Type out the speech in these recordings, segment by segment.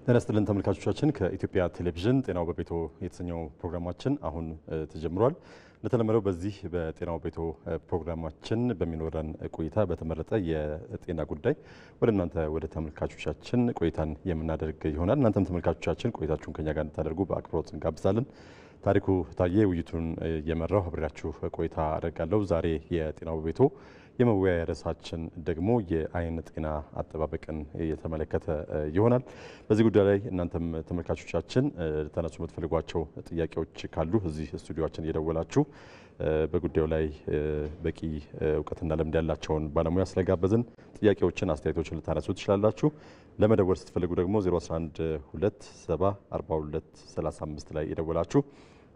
ተነስተልን ተመልካቾቻችን ከኢትዮጵያ ቴሌቪዥን ጤናው በቤቶ የተሰኘው ፕሮግራማችን አሁን ተጀምሯል። ለተለመደው በዚህ በጤናው በቤቶ ፕሮግራማችን በሚኖረን ቆይታ በተመረጠ የጤና ጉዳይ ወደ እናንተ ወደ ተመልካቾቻችን ቆይታን የምናደርግ ይሆናል። እናንተም ተመልካቾቻችን ቆይታችሁን ከኛ ጋር እንድታደርጉ በአክብሮት እንጋብዛለን። ታሪኩ ታዬ ውይይቱን እየመራው አብሬያችሁ ቆይታ አደርጋለሁ። ዛሬ የጤናው በቤቶ የመወያያ ርዕሳችን ደግሞ የአይን ጤና አጠባበቅን የተመለከተ ይሆናል። በዚህ ጉዳይ ላይ እናንተም ተመልካቾቻችን ተነሱ የምትፈልጓቸው ጥያቄዎች ካሉ እዚህ ስቱዲዮአችን እየደወላችሁ በጉዳዩ ላይ በቂ እውቀትና ልምድ ያላቸውን ባለሙያ ስለጋበዝን ጥያቄዎችን፣ አስተያየቶችን ልታነሱ ትችላላችሁ። ለመደወል ስትፈልጉ ደግሞ 011 2724235 ላይ የደወላችሁ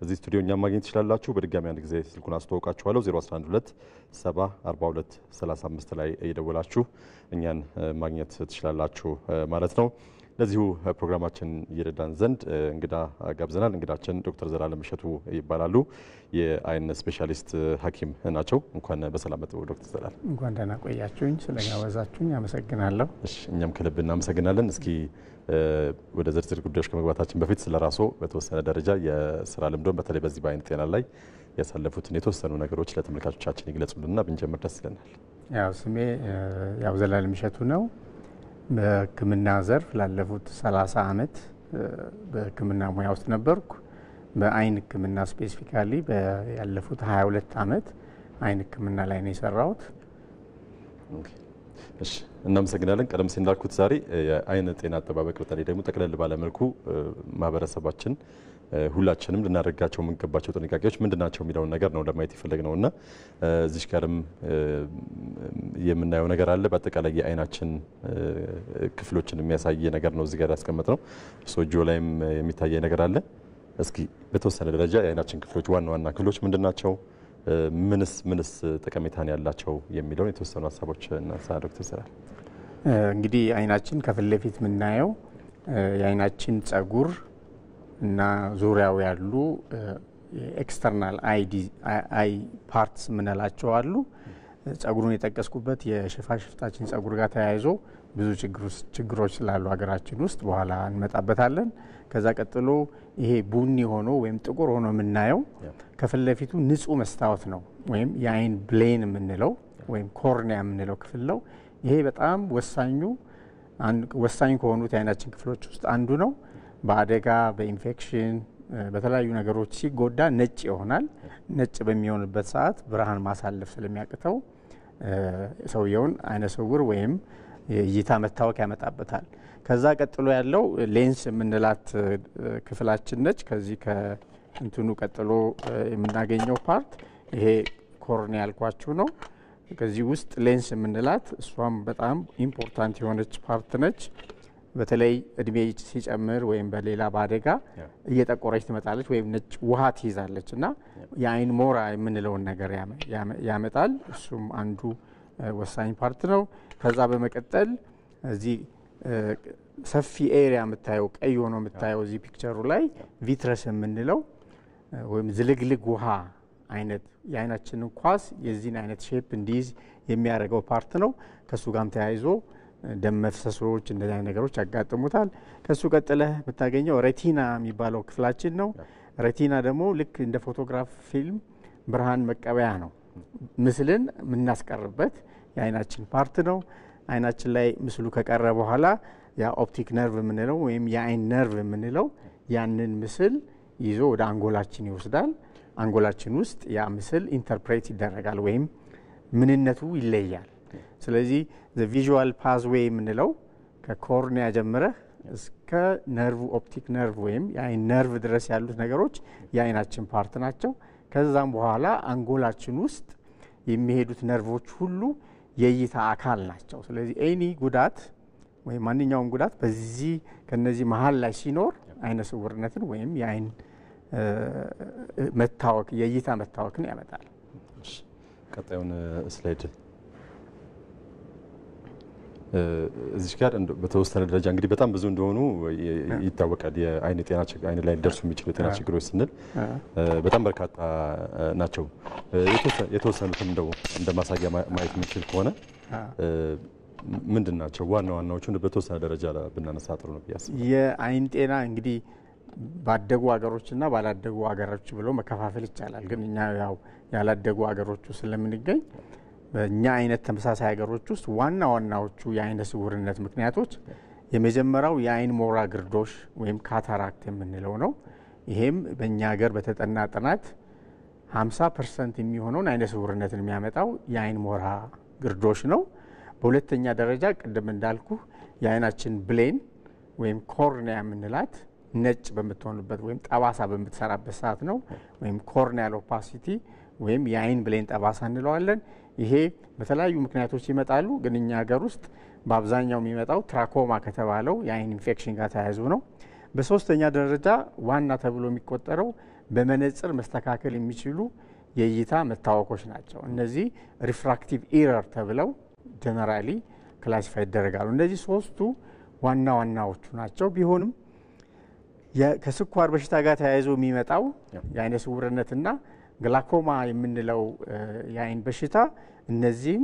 እዚህ ስቱዲዮ እኛም ማግኘት ትችላላችሁ። በድጋሚ አንድ ጊዜ ስልኩን አስተዋውቃችኋለሁ። 011 2724235 ላይ እየደወላችሁ እኛን ማግኘት ትችላላችሁ ማለት ነው። ለዚሁ ፕሮግራማችን እየረዳን ዘንድ እንግዳ ጋብዘናል። እንግዳችን ዶክተር ዘላለም እሸቱ ይባላሉ። የአይን ስፔሻሊስት ሐኪም ናቸው። እንኳን በሰላም መጡ ዶክተር ዘላለም። እንኳን ደህና ቆያችሁኝ። ስለጋበዛችሁኝ አመሰግናለሁ። እሺ፣ እኛም ከልብ እናመሰግናለን። እስኪ ወደ ዝርዝር ጉዳዮች ከመግባታችን በፊት ስለራስዎ በተወሰነ ደረጃ የስራ ልምዶን በተለይ በዚህ በአይን ጤና ላይ ያሳለፉትን የተወሰኑ ነገሮች ለተመልካቾቻችን ይግለጹልንና ብንጀምር ደስ ይለናል። ያው ስሜ ዘላለም እሸቱ ነው። በሕክምና ዘርፍ ላለፉት 30 ዓመት በሕክምና ሙያ ውስጥ ነበርኩ። በአይን ሕክምና ስፔሲፊካሊ ያለፉት 22 ዓመት አይን ሕክምና ላይ ነው የሰራሁት። እሺ፣ እናመሰግናለን። ቀደም ሲል እንዳልኩት ዛሬ የአይን ጤና አጠባበቅ በተለይ ደግሞ ጠቅለል ባለ መልኩ ማህበረሰባችን ሁላችንም ልናደርጋቸው የምንገባቸው ጥንቃቄዎች ምንድናቸው የሚለውን ነገር ነው ለማየት የፈለግነውና እዚህ ጋርም የምናየው ነገር አለ። በአጠቃላይ የአይናችን ክፍሎችን የሚያሳይ ነገር ነው እዚህ ጋር ያስቀመጥነው። ሶጆ ላይም የሚታየ ነገር አለ። እስኪ በተወሰነ ደረጃ የአይናችን ክፍሎች ዋና ዋና ክፍሎች ምንድናቸው፣ ምንስ ጠቀሜታ ያላቸው የሚለውን የተወሰኑ ሀሳቦች እናንሳ ዶክተር ዘላለም። እንግዲህ አይናችን ከፊት ለፊት የምናየው የአይናችን ጸጉር እና ዙሪያው ያሉ ኤክስተርናል አይ ፓርትስ ምንላቸው አሉ። ጸጉሩን የጠቀስኩበት የሽፋሽፍታችን ጸጉር ጋር ተያይዞ ብዙ ችግሮች ስላሉ ሀገራችን ውስጥ በኋላ እንመጣበታለን። ከዛ ቀጥሎ ይሄ ቡኒ ሆኖ ወይም ጥቁር ሆኖ የምናየው ከፊት ለፊቱ ንጹህ መስታወት ነው ወይም የአይን ብሌን የምንለው ወይም ኮርኒያ የምንለው ክፍል ነው። ይሄ በጣም ወሳኝ ከሆኑት የአይናችን ክፍሎች ውስጥ አንዱ ነው። በአደጋ በኢንፌክሽን በተለያዩ ነገሮች ሲጎዳ ነጭ ይሆናል። ነጭ በሚሆንበት ሰዓት ብርሃን ማሳለፍ ስለሚያቅተው ሰውየውን አይነ ስውር ወይም እይታ መታወክ ያመጣበታል። ከዛ ቀጥሎ ያለው ሌንስ የምንላት ክፍላችን ነች። ከዚህ ከእንትኑ ቀጥሎ የምናገኘው ፓርት ይሄ ኮርኒያ ያልኳችሁ ነው። ከዚህ ውስጥ ሌንስ የምንላት እሷም በጣም ኢምፖርታንት የሆነች ፓርት ነች። በተለይ እድሜ ሲጨምር ወይም በሌላ በአደጋ እየጠቆረች ትመጣለች ወይም ነጭ ውሃ ትይዛለች እና የአይን ሞራ የምንለውን ነገር ያመጣል። እሱም አንዱ ወሳኝ ፓርት ነው። ከዛ በመቀጠል እዚህ ሰፊ ኤሪያ የምታየው ቀይ ሆኖ የምታየው እዚህ ፒክቸሩ ላይ ቪትረስ የምንለው ወይም ዝልግልግ ውሃ አይነት የአይናችንን ኳስ የዚህን አይነት ሼፕ እንዲይዝ የሚያደርገው ፓርት ነው። ከሱ ጋርም ተያይዞ ደም መፍሰሶች እንደዚህ አይነት ነገሮች ያጋጥሙታል። ከሱ ቀጥለህ የምታገኘው ሬቲና የሚባለው ክፍላችን ነው። ሬቲና ደግሞ ልክ እንደ ፎቶግራፍ ፊልም ብርሃን መቀበያ ነው። ምስልን የምናስቀርበት የአይናችን ፓርት ነው። አይናችን ላይ ምስሉ ከቀረ በኋላ ያ ኦፕቲክ ነርቭ የምንለው ወይም የአይን ነርቭ የምንለው ያንን ምስል ይዞ ወደ አንጎላችን ይወስዳል። አንጎላችን ውስጥ ያ ምስል ኢንተርፕሬት ይደረጋል ወይም ምንነቱ ይለያል። ስለዚህ ቪዥዋል ፓዝዌይ የምንለው ከኮርኒያ ጀምረህ እስከ ነርቭ ኦፕቲክ ነርቭ ወይም የአይን ነርቭ ድረስ ያሉት ነገሮች የአይናችን ፓርት ናቸው። ከዛም በኋላ አንጎላችን ውስጥ የሚሄዱት ነርቮች ሁሉ የእይታ አካል ናቸው። ስለዚህ ኤኒ ጉዳት ወይም ማንኛውም ጉዳት በዚህ ከነዚህ መሀል ላይ ሲኖር አይነ ስውርነትን ወይም የአይን መታወክ የእይታ መታወክን ያመጣል። ቀጣዩን ስላይድ እዚህ ጋር በተወሰነ ደረጃ እንግዲህ በጣም ብዙ እንደሆኑ ይታወቃል። የአይን ጤና አይን ላይ ደርሱ የሚችሉ ጤና ችግሮች ስንል በጣም በርካታ ናቸው። የተወሰኑትም እንደው እንደማሳያ ማየት የምንችል ከሆነ ምንድናቸው ዋና ዋናዎቹን በተወሰነ ደረጃ ብናነሳ ጥሩ ነው ብያስ የአይን ጤና እንግዲህ ባደጉ ሀገሮችና ባላደጉ ሀገሮች ብሎ መከፋፈል ይቻላል። ግን እኛ ያው ያላደጉ ሀገሮች ስለምንገኝ በእኛ አይነት ተመሳሳይ ሀገሮች ውስጥ ዋና ዋናዎቹ የአይነ ስውርነት ምክንያቶች የመጀመሪያው የአይን ሞራ ግርዶሽ ወይም ካታራክት የምንለው ነው። ይሄም በእኛ ሀገር በተጠና ጥናት 50% የሚሆነውን አይነ ስውርነትን የሚያመጣው የአይን ሞራ ግርዶሽ ነው። በሁለተኛ ደረጃ ቅድም እንዳልኩ የአይናችን ብሌን ወይም ኮርኒያ የምንላት ነጭ በምትሆንበት ወይም ጠባሳ በምትሰራበት ሰዓት ነው። ወይም ኮርኒያል ኦፓሲቲ ወይም የአይን ብሌን ጠባሳ እንለዋለን። ይሄ በተለያዩ ምክንያቶች ይመጣሉ። ግን እኛ ሀገር ውስጥ በአብዛኛው የሚመጣው ትራኮማ ከተባለው የአይን ኢንፌክሽን ጋር ተያይዞ ነው። በሶስተኛ ደረጃ ዋና ተብሎ የሚቆጠረው በመነጽር መስተካከል የሚችሉ የእይታ መታወኮች ናቸው። እነዚህ ሪፍራክቲቭ ኢረር ተብለው ጀነራሊ ክላሲፋይ ይደረጋሉ። እነዚህ ሶስቱ ዋና ዋናዎቹ ናቸው። ቢሆንም ከስኳር በሽታ ጋር ተያይዞ የሚመጣው የአይነ ስውርነትና ግላኮማ የምንለው የአይን በሽታ እነዚህም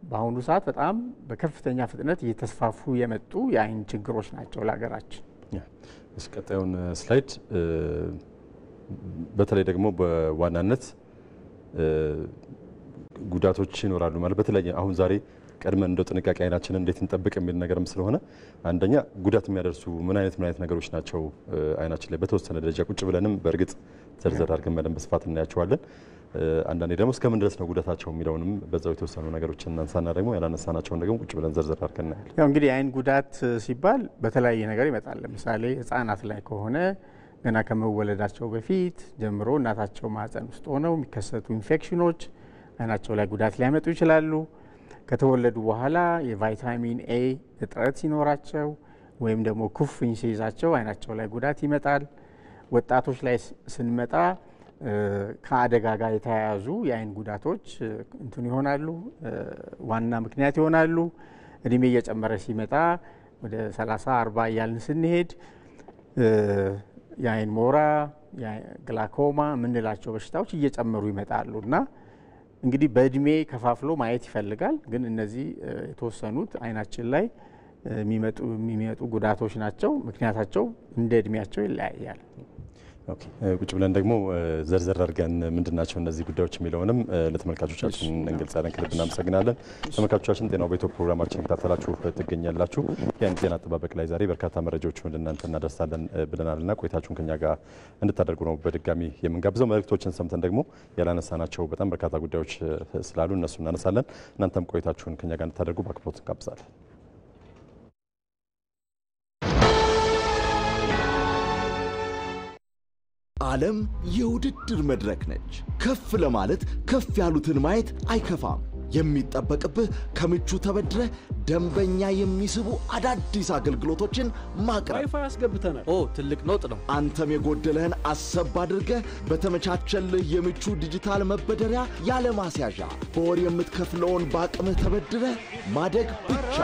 በአሁኑ ሰዓት በጣም በከፍተኛ ፍጥነት እየተስፋፉ የመጡ የአይን ችግሮች ናቸው ለሀገራችን። ቀጣዩን ስላይድ በተለይ ደግሞ በዋናነት ጉዳቶች ይኖራሉ ማለት በተለይ አሁን ዛሬ ቀድመን እንደው ጥንቃቄ አይናችንን እንዴት እንጠብቅ የሚል ነገርም ስለሆነ አንደኛ ጉዳት የሚያደርሱ ምን አይነት ነገሮች ናቸው አይናችን ላይ በተወሰነ ደረጃ ቁጭ ብለንም በእርግጥ ዘርዘር አድርገን በደንብ በስፋት እናያቸዋለን። አንዳንዴ ደግሞ እስከምን ድረስ ነው ጉዳታቸው የሚለውንም በዛው የተወሰኑ ነገሮችን እናንሳና ደግሞ ያላነሳናቸውን ደግሞ ቁጭ ብለን ዘርዘር አድርገን እናያለን። ያው እንግዲህ አይን ጉዳት ሲባል በተለያየ ነገር ይመጣል። ለምሳሌ ህፃናት ላይ ከሆነ ገና ከመወለዳቸው በፊት ጀምሮ እናታቸው ማህፀን ውስጥ ሆነው የሚከሰቱ ኢንፌክሽኖች አይናቸው ላይ ጉዳት ሊያመጡ ይችላሉ። ከተወለዱ በኋላ የቫይታሚን ኤ እጥረት ሲኖራቸው ወይም ደግሞ ኩፍኝ ሲይዛቸው አይናቸው ላይ ጉዳት ይመጣል። ወጣቶች ላይ ስንመጣ ከአደጋ ጋር የተያያዙ የአይን ጉዳቶች እንትን ይሆናሉ፣ ዋና ምክንያት ይሆናሉ። እድሜ እየጨመረ ሲመጣ ወደ 30 40 እያልን ስንሄድ የአይን ሞራ ግላኮማ የምንላቸው በሽታዎች እየጨመሩ ይመጣሉ እና እንግዲህ በእድሜ ከፋፍሎ ማየት ይፈልጋል። ግን እነዚህ የተወሰኑት አይናችን ላይ የሚመጡ ጉዳቶች ናቸው። ምክንያታቸው እንደ እድሜያቸው ይለያያል። ኦኬ ቁጭ ብለን ደግሞ ዘርዘር አድርገን ምንድናቸው እነዚህ ጉዳዮች የሚለውንም ለተመልካቾቻችን እንገልጻለን። ከልብ እናመሰግናለን። ተመልካቾቻችን ጤናው በኢትዮጵያ ፕሮግራማችን ተከታተላችሁ ትገኛላችሁ። የአይን ጤና አጠባበቅ ላይ ዛሬ በርካታ መረጃዎች ወደ እናንተ እናደርሳለን ብለናልና ቆይታችሁን ከኛ ጋር እንድታደርጉ ነው በድጋሚ የምንጋብዘው። መልእክቶችን ሰምተን ደግሞ ያላነሳናቸው በጣም በርካታ ጉዳዮች ስላሉ እነሱ እናነሳለን። እናንተም ቆይታችሁን ከኛ ጋር እንድታደርጉ በአክብሮት እንጋብዛለን። ዓለም የውድድር መድረክ ነች። ከፍ ለማለት ከፍ ያሉትን ማየት አይከፋም። የሚጠበቅብህ ከምቹ ተበድረ ደንበኛ የሚስቡ አዳዲስ አገልግሎቶችን ማቅረብ። ዋይፋይ አስገብተናል። ትልቅ ኖጥ ነው። አንተም የጎደለህን አሰብ አድርገህ በተመቻቸልህ የምቹ ዲጂታል መበደሪያ ያለ ማስያዣ በወር የምትከፍለውን በአቅምህ ተበድረ ማደግ ብቻ።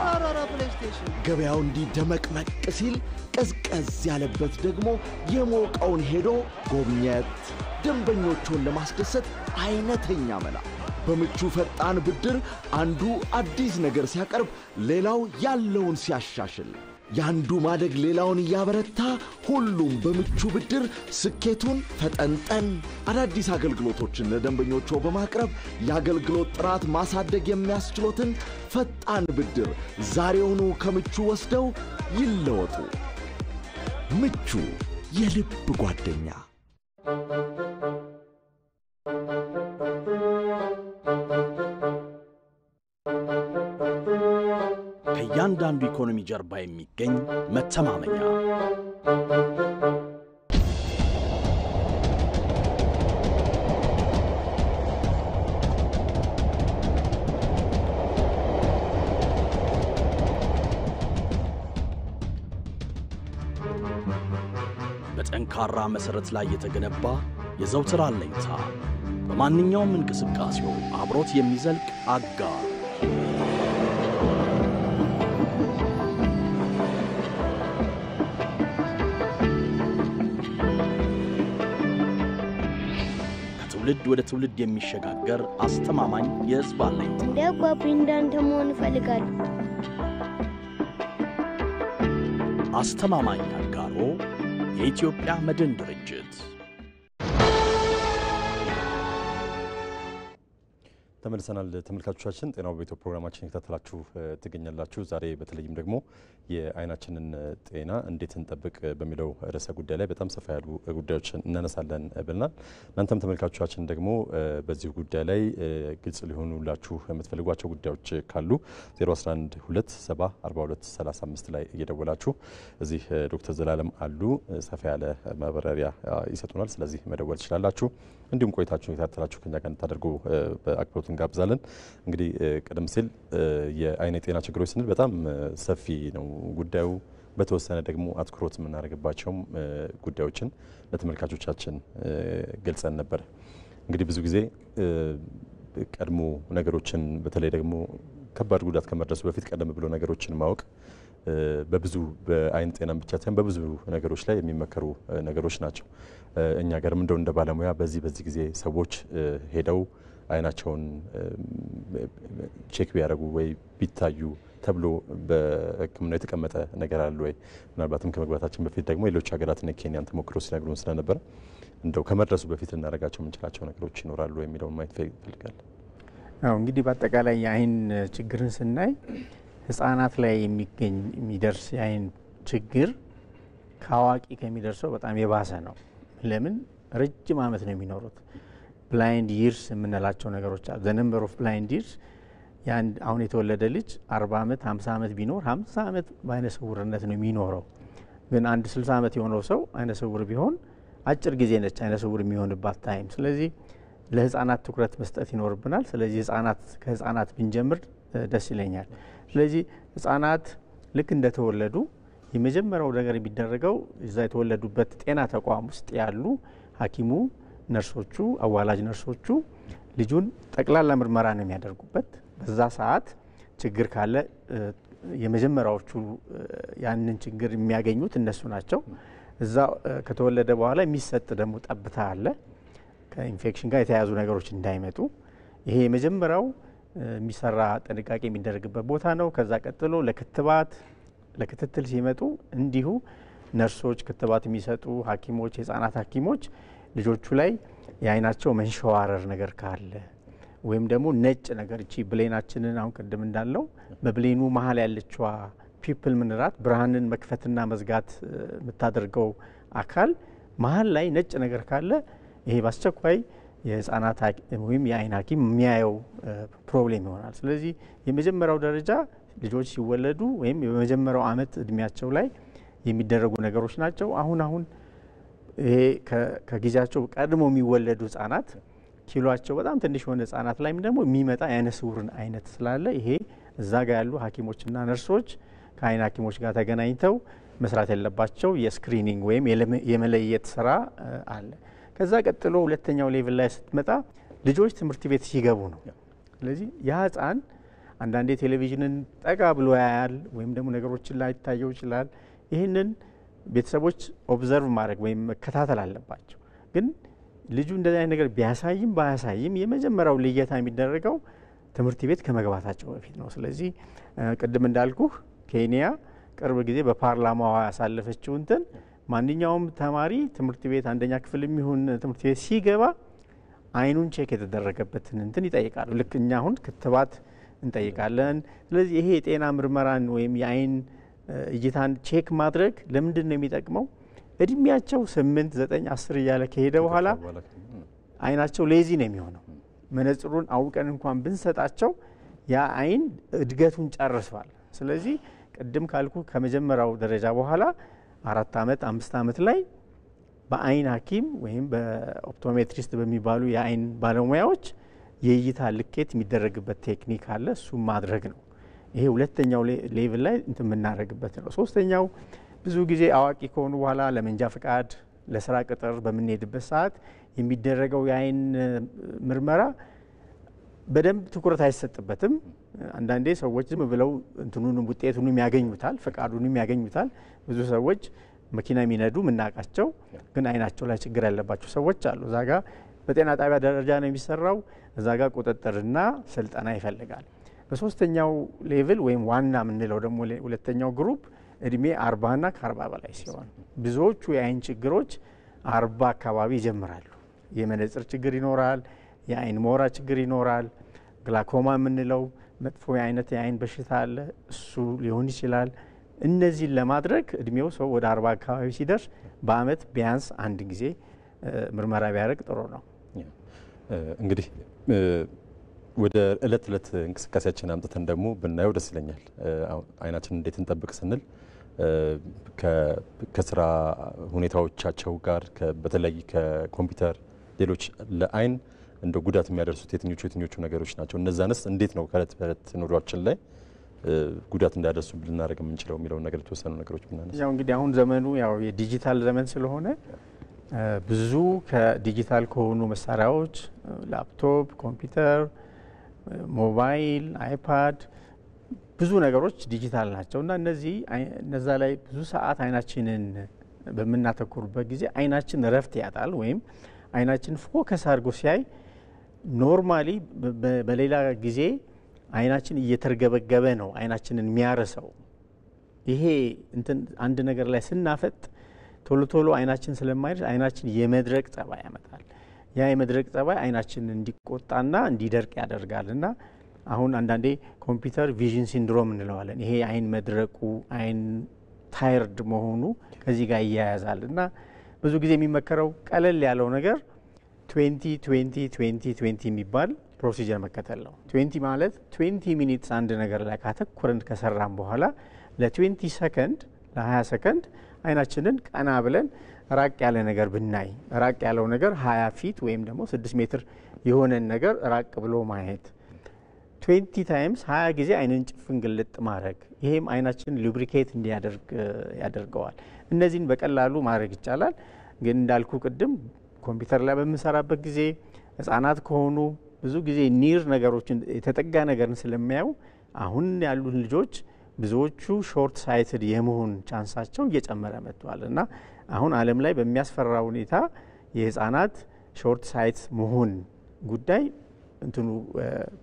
ገበያው እንዲደመቅመቅ ሲል ቀዝቀዝ ያለበት ደግሞ የሞቀውን ሄዶ ጎብኘት። ደንበኞቹን ለማስደሰት አይነተኛ መላ። በምቹ ፈጣን ብድር አንዱ አዲስ ነገር ሲያቀርብ ሌላው ያለውን ሲያሻሽል ያንዱ ማደግ ሌላውን ያበረታ ሁሉም በምቹ ብድር ስኬቱን ፈጠንጠን አዳዲስ አገልግሎቶችን ለደንበኞቹ በማቅረብ የአገልግሎት ጥራት ማሳደግ የሚያስችሉትን ፈጣን ብድር ዛሬውኑ ከምቹ ወስደው ይለወጡ። ምቹ የልብ ጓደኛ። ከእያንዳንዱ ኢኮኖሚ ጀርባ የሚገኝ መተማመኛ በጠንካራ መሰረት ላይ የተገነባ የዘውትር አለኝታ በማንኛውም እንቅስቃሴው አብሮት የሚዘልቅ አጋር ከትውልድ ወደ ትውልድ የሚሸጋገር አስተማማኝ የሕዝብ አለኝታ። እንደ አባቢ እንዳንተ መሆን እፈልጋለሁ። አስተማማኝ አጋሮ የኢትዮጵያ መድን ድርጅት። ተመልሰናል ተመልካቾቻችን። ጤናው በኢትዮጵያ ፕሮግራማችን እየተከታተላችሁ ትገኛላችሁ። ዛሬ በተለይም ደግሞ የአይናችንን ጤና እንዴት እንጠብቅ በሚለው ርዕሰ ጉዳይ ላይ በጣም ሰፋ ያሉ ጉዳዮችን እናነሳለን ብለናል። እናንተም ተመልካቾቻችን ደግሞ በዚህ ጉዳይ ላይ ግልጽ ሊሆኑላችሁ የምትፈልጓቸው ጉዳዮች ካሉ 0112704235 ላይ እየደወላችሁ እዚህ ዶክተር ዘላለም አሉ ሰፋ ያለ ማብራሪያ ይሰጡናል። ስለዚህ መደወል ትችላላችሁ። እንዲሁም ቆይታችሁን እየተከታተላችሁ ከኛ ጋር እንድታደርጉ በአክብሮት እንጋብዛለን። እንግዲህ ቀደም ሲል የአይን ጤና ችግሮች ስንል በጣም ሰፊ ነው ጉዳዩ። በተወሰነ ደግሞ አትኩሮት የምናደርግባቸውም ጉዳዮችን ለተመልካቾቻችን ገልጸን ነበር። እንግዲህ ብዙ ጊዜ ቀድሞ ነገሮችን በተለይ ደግሞ ከባድ ጉዳት ከመድረሱ በፊት ቀደም ብሎ ነገሮችን ማወቅ በብዙ በአይን ጤና ብቻ ሳይሆን በብዙ ነገሮች ላይ የሚመከሩ ነገሮች ናቸው። እኛ ጋርም እንደ ባለሙያ በዚህ ጊዜ ሰዎች ሄደው አይናቸውን ቼክ ቢያደርጉ ወይ ቢታዩ ተብሎ በሕክምና የተቀመጠ ነገር አለ ወይ? ምናልባትም ከመግባታችን በፊት ደግሞ ሌሎች ሀገራትና ኬንያን ተሞክሮ ሲነግሩን ስለነበረ እንደው ከመድረሱ በፊት ልናደርጋቸው የምንችላቸው ነገሮች ይኖራሉ የሚለውን ማየት ይፈልጋል። እንግዲህ በአጠቃላይ የአይን ችግርን ስናይ ህፃናት ላይ የሚደርስ የአይን ችግር ከአዋቂ ከሚደርሰው በጣም የባሰ ነው። ለምን? ረጅም ዓመት ነው የሚኖሩት። ብላይንድ ይርስ የምንላቸው ነገሮች አሉ። ዘ ነምበር ኦፍ ብላይንድ ይርስ አሁን የተወለደ ልጅ 40 ዓመት 50 ዓመት ቢኖር 50 ዓመት በአይነ ስውርነት ነው የሚኖረው። ግን አንድ 60 ዓመት የሆነው ሰው አይነ ስውር ቢሆን አጭር ጊዜ ነች አይነ ስውር የሚሆንባት ታይም። ስለዚህ ለህፃናት ትኩረት መስጠት ይኖርብናል። ስለዚህ ከህፃናት ብንጀምር ደስ ይለኛል። ስለዚህ ህፃናት ልክ እንደተወለዱ የመጀመሪያው ነገር የሚደረገው እዛ የተወለዱበት ጤና ተቋም ውስጥ ያሉ ሐኪሙ፣ ነርሶቹ፣ አዋላጅ ነርሶቹ ልጁን ጠቅላላ ምርመራ ነው የሚያደርጉበት። በዛ ሰዓት ችግር ካለ የመጀመሪያዎቹ ያንን ችግር የሚያገኙት እነሱ ናቸው። እዛ ከተወለደ በኋላ የሚሰጥ ደግሞ ጠብታ አለ ከኢንፌክሽን ጋር የተያያዙ ነገሮች እንዳይመጡ። ይሄ የመጀመሪያው የሚሰራ ጥንቃቄ የሚደረግበት ቦታ ነው። ከዛ ቀጥሎ ለክትትል ሲመጡ እንዲሁ ነርሶች፣ ክትባት የሚሰጡ ሐኪሞች፣ የህፃናት ሐኪሞች ልጆቹ ላይ የአይናቸው መንሸዋረር ነገር ካለ ወይም ደግሞ ነጭ ነገር እቺ ብሌናችንን አሁን ቅድም እንዳለው በብሌኑ መሀል ያለችዋ ፒፕል ምንራት ብርሃንን መክፈትና መዝጋት የምታደርገው አካል መሀል ላይ ነጭ ነገር ካለ ይሄ በአስቸኳይ የህፃናት ወይም የአይን ሐኪም የሚያየው ፕሮብሌም ይሆናል። ስለዚህ የመጀመሪያው ደረጃ ልጆች ሲወለዱ ወይም የመጀመሪያው ዓመት እድሜያቸው ላይ የሚደረጉ ነገሮች ናቸው። አሁን ይሄ ከጊዜያቸው ቀድሞ የሚወለዱ ህፃናት ኪሎአቸው በጣም ትንሽ የሆነ ህፃናት ላይም ደግሞ የሚመጣ የአይነ ስውርን አይነት ስላለ ይሄ እዛ ጋር ያሉ ሐኪሞችና ነርሶች ከአይን ሐኪሞች ጋር ተገናኝተው መስራት ያለባቸው የስክሪኒንግ ወይም የመለየት ስራ አለ። ከዛ ቀጥሎ ሁለተኛው ሌቭል ላይ ስትመጣ ልጆች ትምህርት ቤት ሲገቡ ነው። ስለዚህ ያ ህፃን አንዳንዴ ቴሌቪዥንን ጠጋ ብሎ ያያል ወይም ደግሞ ነገሮችን ላይ ይታየው ይችላል። ይህንን ቤተሰቦች ኦብዘርቭ ማድረግ ወይም መከታተል አለባቸው። ግን ልጁ እንደዚህ አይነት ነገር ቢያሳይም ባያሳይም የመጀመሪያው ልየታ የሚደረገው ትምህርት ቤት ከመግባታቸው በፊት ነው። ስለዚህ ቅድም እንዳልኩህ ኬንያ ቅርብ ጊዜ በፓርላማዋ ያሳለፈችው እንትን ማንኛውም ተማሪ ትምህርት ቤት አንደኛ ክፍል የሚሆን ትምህርት ቤት ሲገባ አይኑን ቼክ የተደረገበትን እንትን ይጠይቃሉ። ልክ እኛ አሁን ክትባት እንጠይቃለን። ስለዚህ ይሄ የጤና ምርመራን ወይም የአይን እይታን ቼክ ማድረግ ለምንድን ነው የሚጠቅመው? እድሜያቸው 8፣ 9፣ 10 እያለ ከሄደ በኋላ አይናቸው ሌዚ ነው የሚሆነው። መነጽሩን አውቀን እንኳን ብንሰጣቸው ያ አይን እድገቱን ጨርሷል። ስለዚህ ቅድም ካልኩ ከመጀመሪያው ደረጃ በኋላ 4 ዓመት 5 ዓመት ላይ በአይን ሐኪም ወይም በኦፕቶሜትሪስት በሚባሉ የአይን ባለሙያዎች የእይታ ልኬት የሚደረግበት ቴክኒክ አለ። እሱም ማድረግ ነው። ይሄ ሁለተኛው ሌቭል ላይ እንትን የምናደርግበት ነው። ሶስተኛው ብዙ ጊዜ አዋቂ ከሆኑ በኋላ ለመንጃ ፍቃድ፣ ለስራ ቅጥር በምንሄድበት ሰዓት የሚደረገው የአይን ምርመራ በደንብ ትኩረት አይሰጥበትም። አንዳንዴ ሰዎች ዝም ብለው እንትኑንም ውጤቱንም ያገኙታል፣ ፍቃዱንም ያገኙታል። ብዙ ሰዎች መኪና የሚነዱ ምናቃቸው ግን አይናቸው ላይ ችግር ያለባቸው ሰዎች አሉ። እዛ ጋ በጤና ጣቢያ ደረጃ ነው የሚሰራው። እዛ ጋ ቁጥጥርና ስልጠና ይፈልጋል። በሶስተኛው ሌቭል ወይም ዋና የምንለው ደግሞ ሁለተኛው ግሩፕ እድሜ 40 እና ከ40 በላይ ሲሆን ብዙዎቹ የአይን ችግሮች 40 አካባቢ ይጀምራሉ። የመነጽር ችግር ይኖራል፣ የአይን ሞራ ችግር ይኖራል፣ ግላኮማ የምንለው መጥፎ የአይን በሽታ አለ፣ እሱ ሊሆን ይችላል። እነዚህን ለማድረግ እድሜው ሰው ወደ 40 አካባቢ ሲደርስ በአመት ቢያንስ አንድ ጊዜ ምርመራ ቢያደርግ ጥሩ ነው። እንግዲህ ወደ እለት እለት እንቅስቃሴያችን አምጥተን ደግሞ ብናየው ደስ ይለኛል። አይናችንን እንዴት እንጠብቅ ስንል ከስራ ሁኔታዎቻቸው ጋር በተለይ ከኮምፒውተር ሌሎች ለአይን እንደ ጉዳት የሚያደርሱት የትኞቹ ነገሮች ናቸው? እነዛንስ እንዴት ነው ከእለት በእለት ኑሯችን ላይ ጉዳት እንዳያደርሱ ልናደርግ የምንችለው የሚለውን ነገር የተወሰኑ ነገሮች ብናነሳ። ያው እንግዲህ አሁን ዘመኑ ያው የዲጂታል ዘመን ስለሆነ ብዙ ከዲጂታል ከሆኑ መሳሪያዎች ላፕቶፕ፣ ኮምፒውተር፣ ሞባይል፣ አይፓድ ብዙ ነገሮች ዲጂታል ናቸው እና እነዛ ላይ ብዙ ሰዓት አይናችንን በምናተኩሩበት ጊዜ አይናችን እረፍት ያጣል ወይም አይናችን ፎከስ አድርጎ ሲያይ ኖርማሊ በሌላ ጊዜ አይናችን እየተርገበገበ ነው አይናችንን የሚያረሰው። ይሄ አንድ ነገር ላይ ስናፈጥ ቶሎ ቶሎ አይናችን ስለማይደርስ አይናችን የመድረቅ ጸባይ ያመጣል። ያ የመድረቅ ጸባይ አይናችን እንዲቆጣና እንዲደርቅ ያደርጋል እና አሁን አንዳንዴ ኮምፒውተር ቪዥን ሲንድሮም እንለዋለን። ይሄ አይን መድረቁ አይን ታይርድ መሆኑ ከዚህ ጋር ይያያዛል እና ብዙ ጊዜ የሚመከረው ቀለል ያለው ነገር 20 የሚባል ፕሮሲጀር መከተል ነው። 20 ማለት 20 ሚኒትስ አንድ ነገር ላይ ካተኮረን ከሰራን በኋላ ለ20 ሰከንድ ለ20 ሰከንድ አይናችንን ቀና ብለን ራቅ ያለ ነገር ብናይ፣ ራቅ ያለው ነገር 20 ፊት ወይም ደግሞ 6 ሜትር የሆነን ነገር ራቅ ብሎ ማየት 20 ታይምስ 20 ጊዜ አይንን ጭፍን ግልጥ ማድረግ፣ ይሄም አይናችን ሉብሪኬት እንዲያደርግ ያደርገዋል። እነዚህን በቀላሉ ማድረግ ይቻላል። ግን እንዳልኩ ቅድም ኮምፒውተር ላይ በምንሰራበት ጊዜ ህጻናት ከሆኑ ብዙ ጊዜ ኒር ነገሮችን የተጠጋ ነገርን ስለሚያዩ አሁን ያሉን ልጆች ብዙዎቹ ሾርት ሳይትድ የመሆን ቻንሳቸው እየጨመረ መጥቷል እና አሁን ዓለም ላይ በሚያስፈራ ሁኔታ የህጻናት ሾርት ሳይት መሆን ጉዳይ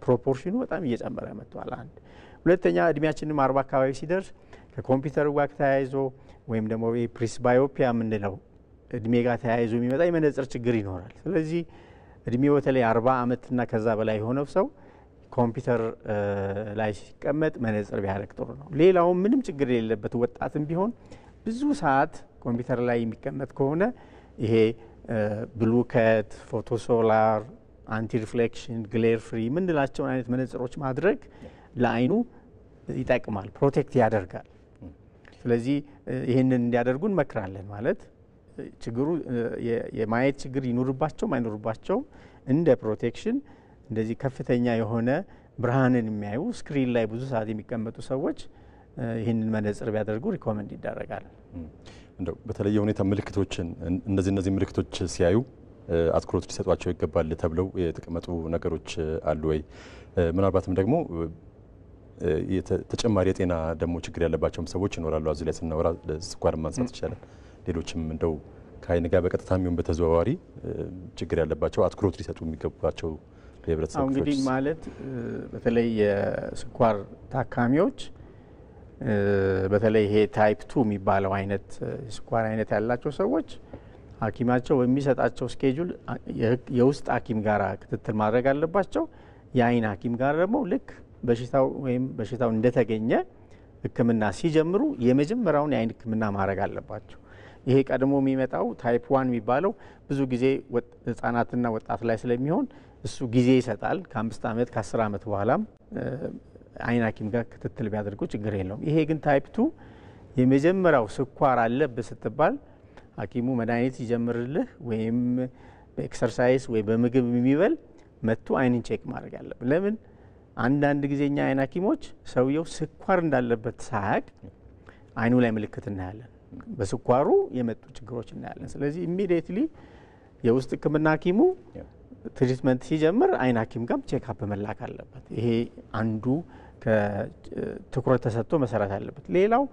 ፕሮፖርሽኑ በጣም እየጨመረ መጥቷል። አንድ ሁለተኛ እድሜያችንም 40 አካባቢ ሲደርስ ከኮምፒውተር ጋር ተያይዞ ወይም ደግሞ ፕሪስባዮፒያ የምንለው እድሜ ጋር ተያይዞ የሚመጣ የመነጽር ችግር ይኖራል። ስለዚህ እድሜው በተለይ 40 ዓመትና ከዛ በላይ የሆነው ሰው ኮምፒውተር ላይ ሲቀመጥ መነጽር ቢያደርግ ጥሩ ነው። ሌላው ምንም ችግር የሌለበት ወጣትም ቢሆን ብዙ ሰዓት ኮምፒውተር ላይ የሚቀመጥ ከሆነ ይሄ ብሉ ከት፣ ፎቶ ሶላር፣ አንቲ ሪፍሌክሽን፣ ግሌር ፍሪ ምንላቸውን አይነት መነጽሮች ማድረግ ለአይኑ ይጠቅማል፣ ፕሮቴክት ያደርጋል። ስለዚህ ይህንን እንዲያደርጉ እንመክራለን። ማለት ችግሩ የማየት ችግር ይኑርባቸውም አይኑርባቸውም እንደ ፕሮቴክሽን እንደዚህ ከፍተኛ የሆነ ብርሃንን የሚያዩ ስክሪን ላይ ብዙ ሰዓት የሚቀመጡ ሰዎች ይህንን መነጽር ቢያደርጉ ሪኮመንድ ይደረጋል። እንደው በተለየ ሁኔታ ምልክቶችን እነዚህ ምልክቶች ሲያዩ አትኩሮት ሊሰጧቸው ይገባል ተብለው የተቀመጡ ነገሮች አሉ ወይ? ምናልባትም ደግሞ ተጨማሪ የጤና ደግሞ ችግር ያለባቸውም ሰዎች ይኖራሉ። እዚህ ላይ ስናወራ ስኳር ማንሳት ይቻላል። ሌሎችም እንደው ከአይን ጋር በቀጥታ የሚሆን በተዘዋዋሪ ችግር ያለባቸው አትኩሮት ሊሰጡ የሚገባቸው የህብረተሰብ ክፍሎች እንግዲህ ማለት በተለይ የስኳር ታካሚዎች በተለይ ይሄ ታይፕ 2 የሚባለው አይነት ስኳር አይነት ያላቸው ሰዎች ሐኪማቸው በሚሰጣቸው ስኬጁል የውስጥ ሐኪም ጋር ክትትል ማድረግ አለባቸው። የአይን ሐኪም ጋር ደግሞ ልክ በሽታው እንደተገኘ ሕክምና ሲጀምሩ የመጀመሪያውን የአይን ሕክምና ማድረግ አለባቸው። ይሄ ቀድሞ የሚመጣው ታይፕ 1 የሚባለው ብዙ ጊዜ ህጻናትና ወጣት ላይ ስለሚሆን እሱ ጊዜ ይሰጣል። ከ5 ዓመት ከ10 ዓመት በኋላም አይን ሐኪም ጋር ክትትል ቢያደርጉ ችግር የለውም። ይሄ ግን ታይፕ 2 የመጀመሪያው ስኳር አለብህ ስትባል ሐኪሙ መድኃኒት ይጀምርልህ ወይም በኤክሰርሳይዝ ወይ በምግብ የሚበል መጥቶ አይንን ቼክ ማድረግ አለብን። ለምን አንዳንድ ጊዜኛ አይን ሐኪሞች ሰውየው ስኳር እንዳለበት ሳያቅ አይኑ ላይ ምልክት እናያለን፣ በስኳሩ የመጡ ችግሮች እናያለን። ስለዚህ ኢሚዲየትሊ የውስጥ ህክምና ሐኪሙ ትሪትመንት ሲጀምር አይን ሐኪም ጋር ቼክአፕ መላክ አለበት። ይሄ አንዱ ትኩረት ተሰጥቶ መሰራት አለበት። ሌላው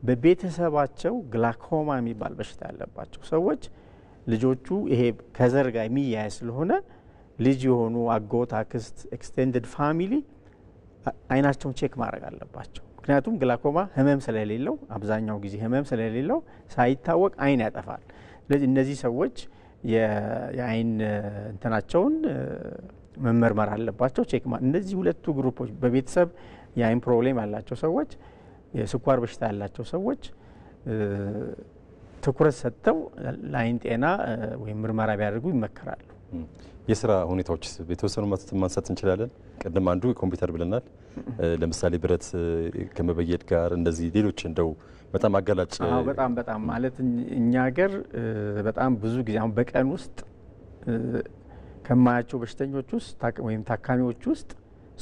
በቤተሰባቸው ግላኮማ የሚባል በሽታ ያለባቸው ሰዎች ልጆቹ ይሄ ከዘር ጋር የሚያያዝ ስለሆነ ልጅ የሆኑ አጎት፣ አክስት፣ ኤክስቴንድድ ፋሚሊ አይናቸውን ቼክ ማድረግ አለባቸው። ምክንያቱም ግላኮማ ህመም ስለሌለው አብዛኛው ጊዜ ህመም ስለሌለው ሳይታወቅ አይን ያጠፋል። ስለዚህ እነዚህ ሰዎች የአይን እንትናቸውን መመርመር አለባቸው። ቼክ እነዚህ ሁለቱ ግሩፖች በቤተሰብ የአይን ፕሮብሌም ያላቸው ሰዎች፣ የስኳር በሽታ ያላቸው ሰዎች ትኩረት ሰጥተው ለአይን ጤና ወይም ምርመራ ቢያደርጉ ይመከራሉ። የስራ ሁኔታዎች የተወሰኑ ማንሳት እንችላለን። ቀደም አንዱ ኮምፒውተር ብለናል። ለምሳሌ ብረት ከመበየድ ጋር እንደዚህ ሌሎች እንደው በጣም አጋላጭ በጣም ማለት እኛ ሀገር በጣም ብዙ ጊዜ አሁን በቀን ውስጥ ከማያቸው በሽተኞች ውስጥ ወይም ታካሚዎች ውስጥ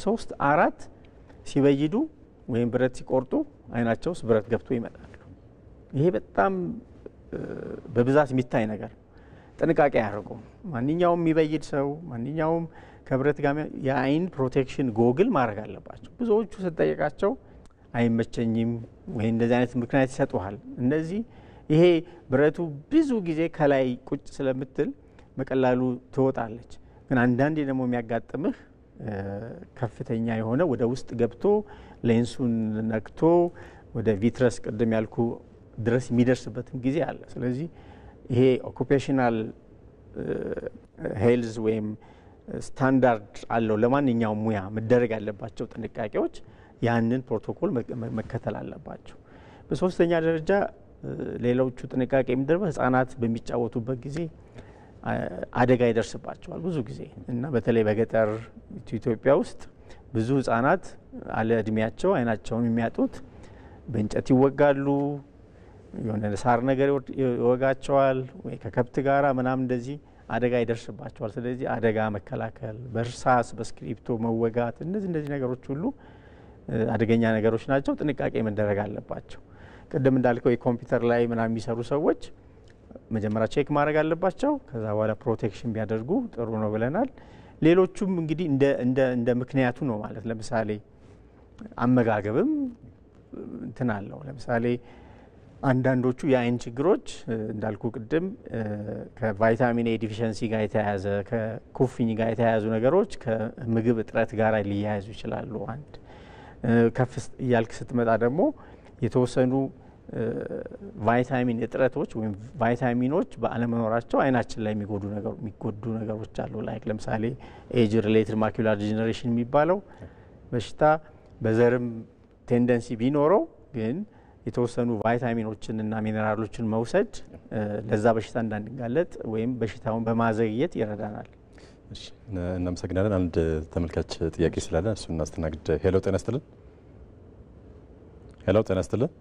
3-4 ሲበይዱ ወይም ብረት ሲቆርጡ አይናቸው ውስጥ ብረት ገብቶ ይመጣሉ። ይሄ በጣም በብዛት የሚታይ ነገር ነው። ጥንቃቄ አያደርጉም። ማንኛውም የሚበይድ ሰው ማንኛውም ከብረት ጋር የአይን ፕሮቴክሽን ጎግል ማድረግ አለባቸው። ብዙዎቹ ስጠየቃቸው አይመቸኝም ወይ እንደዚህ አይነት ምክንያት ይሰጡሃል። እነዚህ ይሄ ብረቱ ብዙ ጊዜ ከላይ ቁጭ ስለምትል በቀላሉ ትወጣለች። ግን አንዳንዴ ደግሞ የሚያጋጥምህ ከፍተኛ የሆነ ወደ ውስጥ ገብቶ ሌንሱን ነክቶ ወደ ቪትረስ ቅድም ያልኩ ድረስ የሚደርስበትም ጊዜ አለ። ስለዚህ ይሄ ኦኩፔሽናል ሄልዝ ወይም ስታንዳርድ አለው ለማንኛውም ሙያ መደረግ ያለባቸው ጥንቃቄዎች ያንን ፕሮቶኮል መከተል አለባቸው። በሶስተኛ ደረጃ ሌሎቹ ጥንቃቄ የሚደረገው ህጻናት በሚጫወቱበት ጊዜ አደጋ ይደርስባቸዋል ብዙ ጊዜ እና በተለይ በገጠር ኢትዮጵያ ውስጥ ብዙ ህጻናት አለ እድሜያቸው አይናቸውን የሚያጡት በእንጨት ይወጋሉ፣ የሆነ ሳር ነገር ይወጋቸዋል ወይ ከከብት ጋራ ምናምን እንደዚህ አደጋ ይደርስባቸዋል። ስለዚህ አደጋ መከላከል፣ በእርሳስ በስክሪፕቶ መወጋት እነዚህ ነገሮች ሁሉ አደገኛ ነገሮች ናቸው። ጥንቃቄ መደረግ አለባቸው። ቅድም እንዳልከው የኮምፒውተር ላይ ምናምን የሚሰሩ ሰዎች መጀመሪያ ቼክ ማድረግ አለባቸው። ከዛ በኋላ ፕሮቴክሽን ቢያደርጉ ጥሩ ነው ብለናል። ሌሎቹም እንግዲህ እንደ ምክንያቱ ነው ማለት ለምሳሌ አመጋገብም እንትን አለው። ለምሳሌ አንዳንዶቹ የአይን ችግሮች እንዳልኩ ቅድም ከቫይታሚን ኤ ዲፊሸንሲ ጋር የተያያዘ ከኩፍኝ ጋር የተያያዙ ነገሮች ከምግብ እጥረት ጋር ሊያያዙ ይችላሉ። አንድ ከፍ እያልክ ስትመጣ ደግሞ የተወሰኑ ቫይታሚን እጥረቶች ወይም ቫይታሚኖች በአለመኖራቸው አይናችን ላይ የሚጎዱ ነገሮች አሉ። ላይክ ለምሳሌ ኤጅ ሪሌትድ ማኩላር ዲጀነሬሽን የሚባለው በሽታ በዘርም ቴንደንሲ ቢኖረው ግን የተወሰኑ ቫይታሚኖችን እና ሚነራሎችን መውሰድ ለዛ በሽታ እንዳንጋለጥ ወይም በሽታውን በማዘግየት ይረዳናል። እሺ እናመሰግናለን። አንድ ተመልካች ጥያቄ ስላለ እሱ እናስተናግድ። ሄሎ ጤና ይስጥልን። ሄሎ ጤና ይስጥልን።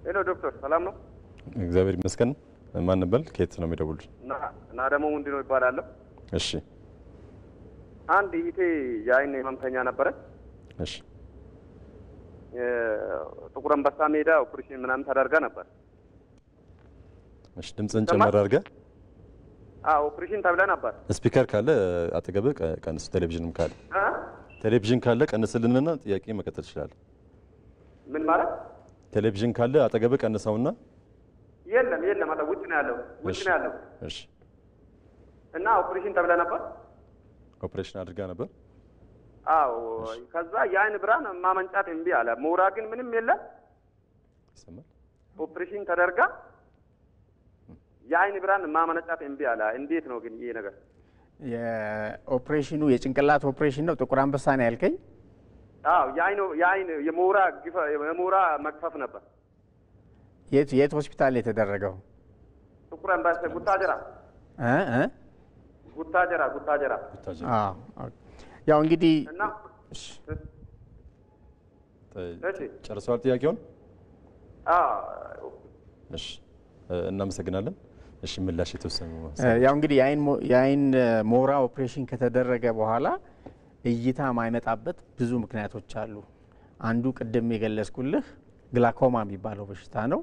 ሄሎ ዶክተር ሰላም ነው? እግዚአብሔር ይመስገን። ማን ነበር? ከየት ነው የሚደውሉት? እና ደግሞ ምንድነው ይባላል? እሺ አንድ ይቴ የአይን ህመምተኛ ነበረች። እሺ ጥቁር አንበሳ ሜዳ ኦፕሬሽን ምናምን ተደርጋ ነበር። እሺ ድምጽን ጨመር አድርገህ። ኦፕሬሽን ተብላ ነበር። ስፒከር ካለ አጠገብህ ቀንስ፣ ቴሌቪዥንም ካለ ቴሌቪዥን ካለ ቀንስልንና ጥያቄ መቀጠል ይችላል። ምን ማለት? ቴሌቪዥን ካለ አጠገብህ ቀንሰውና። የለም አጠገብ ውጭ ነው ያለው። እሺ እና ኦፕሬሽን ተብላ ነበር። ኦፕሬሽን አድርጋ ነበር። ከዛ የአይን ብርሃን ማመንጫት እምቢ አለ። ሞራ ግን ምንም የለም። ይሰማል። ኦፕሬሽን ተደርጋ የአይን ብርሃን ማመንጫት እምቢ አለ። እንዴት ነው ግን ይሄ ነገር? የኦፕሬሽኑ የጭንቅላት ኦፕሬሽን ነው። ጥቁር አንበሳ ነው ያልከኝ? የአይን የሞራ መክፈፍ ነበር። የት ሆስፒታል የተደረገው? ጥቁር አንበሳ ጉታጀራ። ጉታጀራ። ያው እንግዲህ ጨርሰዋል ጥያቄውን? እሺ እናመሰግናለን። እሺ ምላሽ የተወሰኑ ያው እንግዲህ የአይን ሞራ ኦፕሬሽን ከተደረገ በኋላ እይታ ማይመጣበት ብዙ ምክንያቶች አሉ። አንዱ ቅድም የገለጽኩልህ ግላኮማ የሚባለው በሽታ ነው።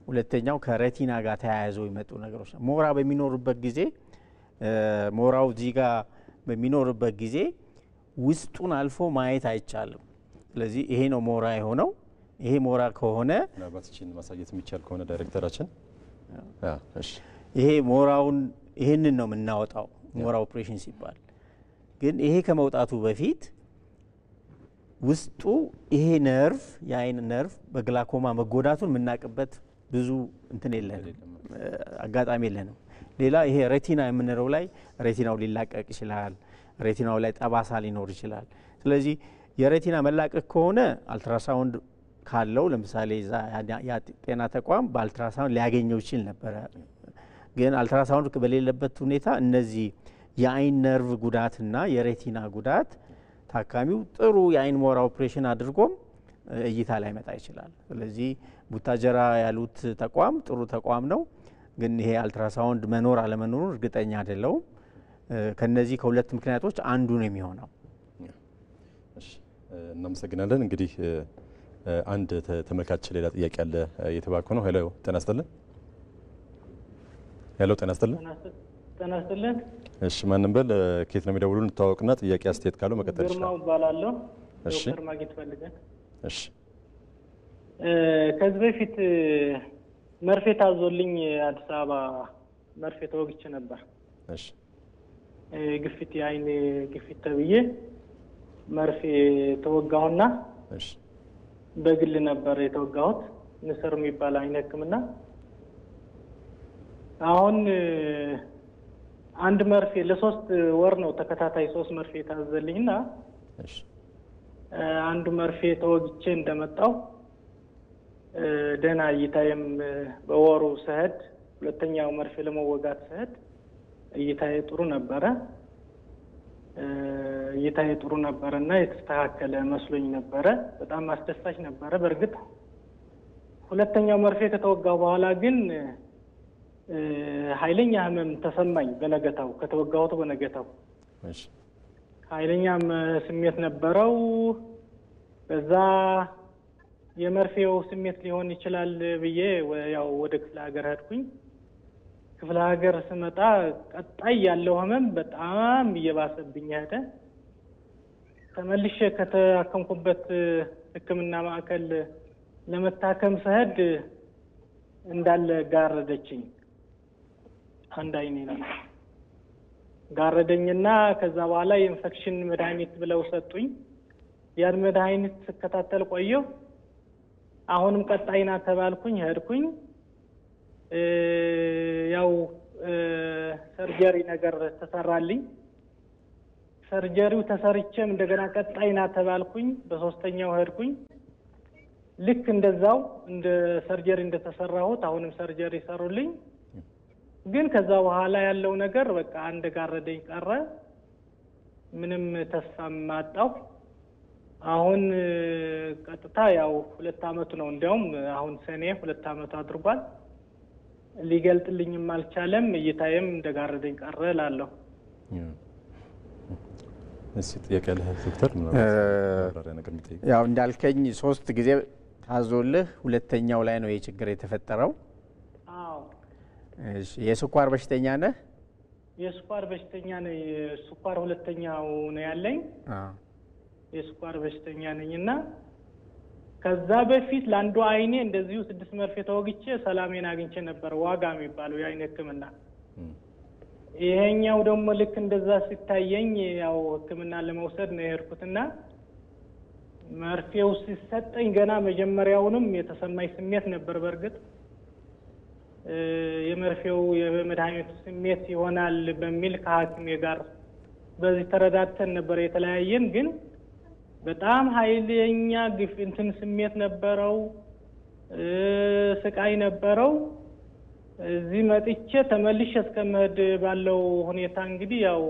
ሁለተኛው ከሬቲና ጋር ተያይዞ የሚመጡ ነገሮች ነው። ሞራ በሚኖርበት ጊዜ ሞራው እዚህ ጋር በሚኖርበት ጊዜ ውስጡን አልፎ ማየት አይቻልም። ስለዚህ ይሄ ነው ሞራ የሆነው። ይሄ ሞራ ከሆነ ምናልባትችን ማሳየት የሚቻል ከሆነ ዳይሬክተራችን እሺ ይሄ ሞራውን ይሄንን ነው የምናወጣው ሞራ ኦፕሬሽን ሲባል። ግን ይሄ ከመውጣቱ በፊት ውስጡ ይሄ ነርቭ የአይን ነርቭ በግላኮማ መጎዳቱን የምናውቅበት ብዙ እንትን የለንም አጋጣሚ የለንም። ሌላ ይሄ ሬቲና የምንለው ላይ ሬቲናው ሊላቀቅ ይችላል፣ ሬቲናው ላይ ጠባሳ ሊኖር ይችላል። ስለዚህ የሬቲና መላቀቅ ከሆነ አልትራሳውንድ ካለው ለምሳሌ ያ ጤና ተቋም በአልትራሳውንድ ሊያገኘው ይችል ነበር። ግን አልትራሳውንድ በሌለበት ሁኔታ እነዚህ የአይን ነርቭ ጉዳትና የሬቲና ጉዳት ታካሚው ጥሩ የአይን ሞራ ኦፕሬሽን አድርጎም እይታ ላይ መጣ ይችላል። ስለዚህ ቡታጀራ ያሉት ተቋም ጥሩ ተቋም ነው፣ ግን ይሄ አልትራሳውንድ መኖር አለመኖሩን እርግጠኛ አይደለሁም። ከነዚህ ከሁለት ምክንያቶች አንዱ ነው የሚሆነው። እሺ እናመሰግናለን። እንግዲህ አንድ ተመልካች ሌላ ጥያቄ አለ እየተባከ ነው። ሄሎ ጤና ይስጥልን። ሄሎ ጤና ይስጥልን። ጤና ይስጥልን። እሺ ማንም በል ከየት ነው የሚደውሉን? እንታወቅና ጥያቄ አስተያየት ካለው መቀጠል ይችላል። ግርማው እባላለሁ። እሺ ዶክተር ማግኘት ፈልገን። እሺ ከዚህ በፊት መርፌ ታዞልኝ አዲስ አበባ መርፌ ተወግቼ ነበር። እሺ ግፊት የአይን ግፊት ተብዬ መርፌ ተወጋሁና እሺ በግል ነበር የተወጋሁት ንስር የሚባል አይን ህክምና። አሁን አንድ መርፌ ለ3 ወር ነው ተከታታይ 3 መርፌ ታዘልኝና እሺ አንዱ መርፌ ተወግቼ እንደመጣው ደህና እይታዬም በወሩ ስሄድ ሁለተኛው መርፌ ለመወጋት ስሄድ እይታዬ ጥሩ ነበረ። እይታዬ ጥሩ ነበርና የተስተካከለ መስሎኝ ነበረ። በጣም አስደሳች ነበረ። በእርግጥ ሁለተኛው መርፌ ከተወጋው በኋላ ግን ኃይለኛ ህመም ተሰማኝ። በነገታው ከተወጋሁት በነገታው እሺ ኃይለኛ ስሜት ነበረው። በዛ የመርፌው ስሜት ሊሆን ይችላል ብዬ ያው ወደ ክፍለ ሀገር ሄድኩኝ። ክፍለ ሀገር ስመጣ ቀጣይ ያለው ህመም በጣም እየባሰብኝ ሄደ። ተመልሼ ከተአከምኩበት ህክምና ማዕከል ለመታከም ስሄድ እንዳለ ጋረደችኝ። አንድ አይኔ ነው ጋረደኝና ከዛ በኋላ የኢንፌክሽን መድኃኒት ብለው ሰጡኝ። ያን መድኃኒት ስከታተል ቆየሁ። አሁንም ቀጣይና ተባልኩኝ። ሄድኩኝ። ያው ሰርጀሪ ነገር ተሰራልኝ። ሰርጀሪው ተሰርቼም እንደገና ቀጣይና ተባልኩኝ። በሶስተኛው ሄድኩኝ። ልክ እንደዛው እንደ ሰርጀሪ እንደተሰራሁት አሁንም ሰርጀሪ ሰሩልኝ። ግን ከዛ በኋላ ያለው ነገር በቃ አንድ ጋረደኝ ቀረ። ምንም ተስፋም አጣሁ። አሁን ቀጥታ ያው 2 አመት ነው። እንዲያውም አሁን ሰኔ 2 አመት አድርጓል። ሊገልጥልኝም አልቻለም። እይታዬም እንደጋረደኝ ቀረ እላለሁ። እሺ ጥያቄ አለ ዶክተር? ያው እንዳልከኝ 3 ጊዜ ታዞልህ ሁለተኛው ላይ ነው የችግር የተፈጠረው። አዎ። እሺ የስኳር በሽተኛ ነህ? የስኳር በሽተኛ ነኝ። ስኳር ሁለተኛው ነው ያለኝ። የስኳር በሽተኛ ነኝና ከዛ በፊት ለአንዱ አይኔ እንደዚሁ 6 መርፌ ተወግቼ ሰላሜን አግኝቼ ነበር። ዋጋ የሚባለው የአይን ህክምና። ይሄኛው ደግሞ ልክ እንደዛ ሲታየኝ ያው ህክምና ለመውሰድ ነው የሄድኩትና መርፌው ሲሰጠኝ ገና መጀመሪያውንም የተሰማኝ ስሜት ነበር። በእርግጥ የመርፌው የመድኃኒቱ ስሜት ይሆናል በሚል ከሐኪሜ ጋር በዚህ ተረዳተን ነበር የተለያየን። ግን በጣም ኃይለኛ እንትን ስሜት ነበረው፣ ስቃይ ነበረው። እዚህ መጥቼ ተመልሼ እስከመሄድ ባለው ሁኔታ እንግዲህ ያው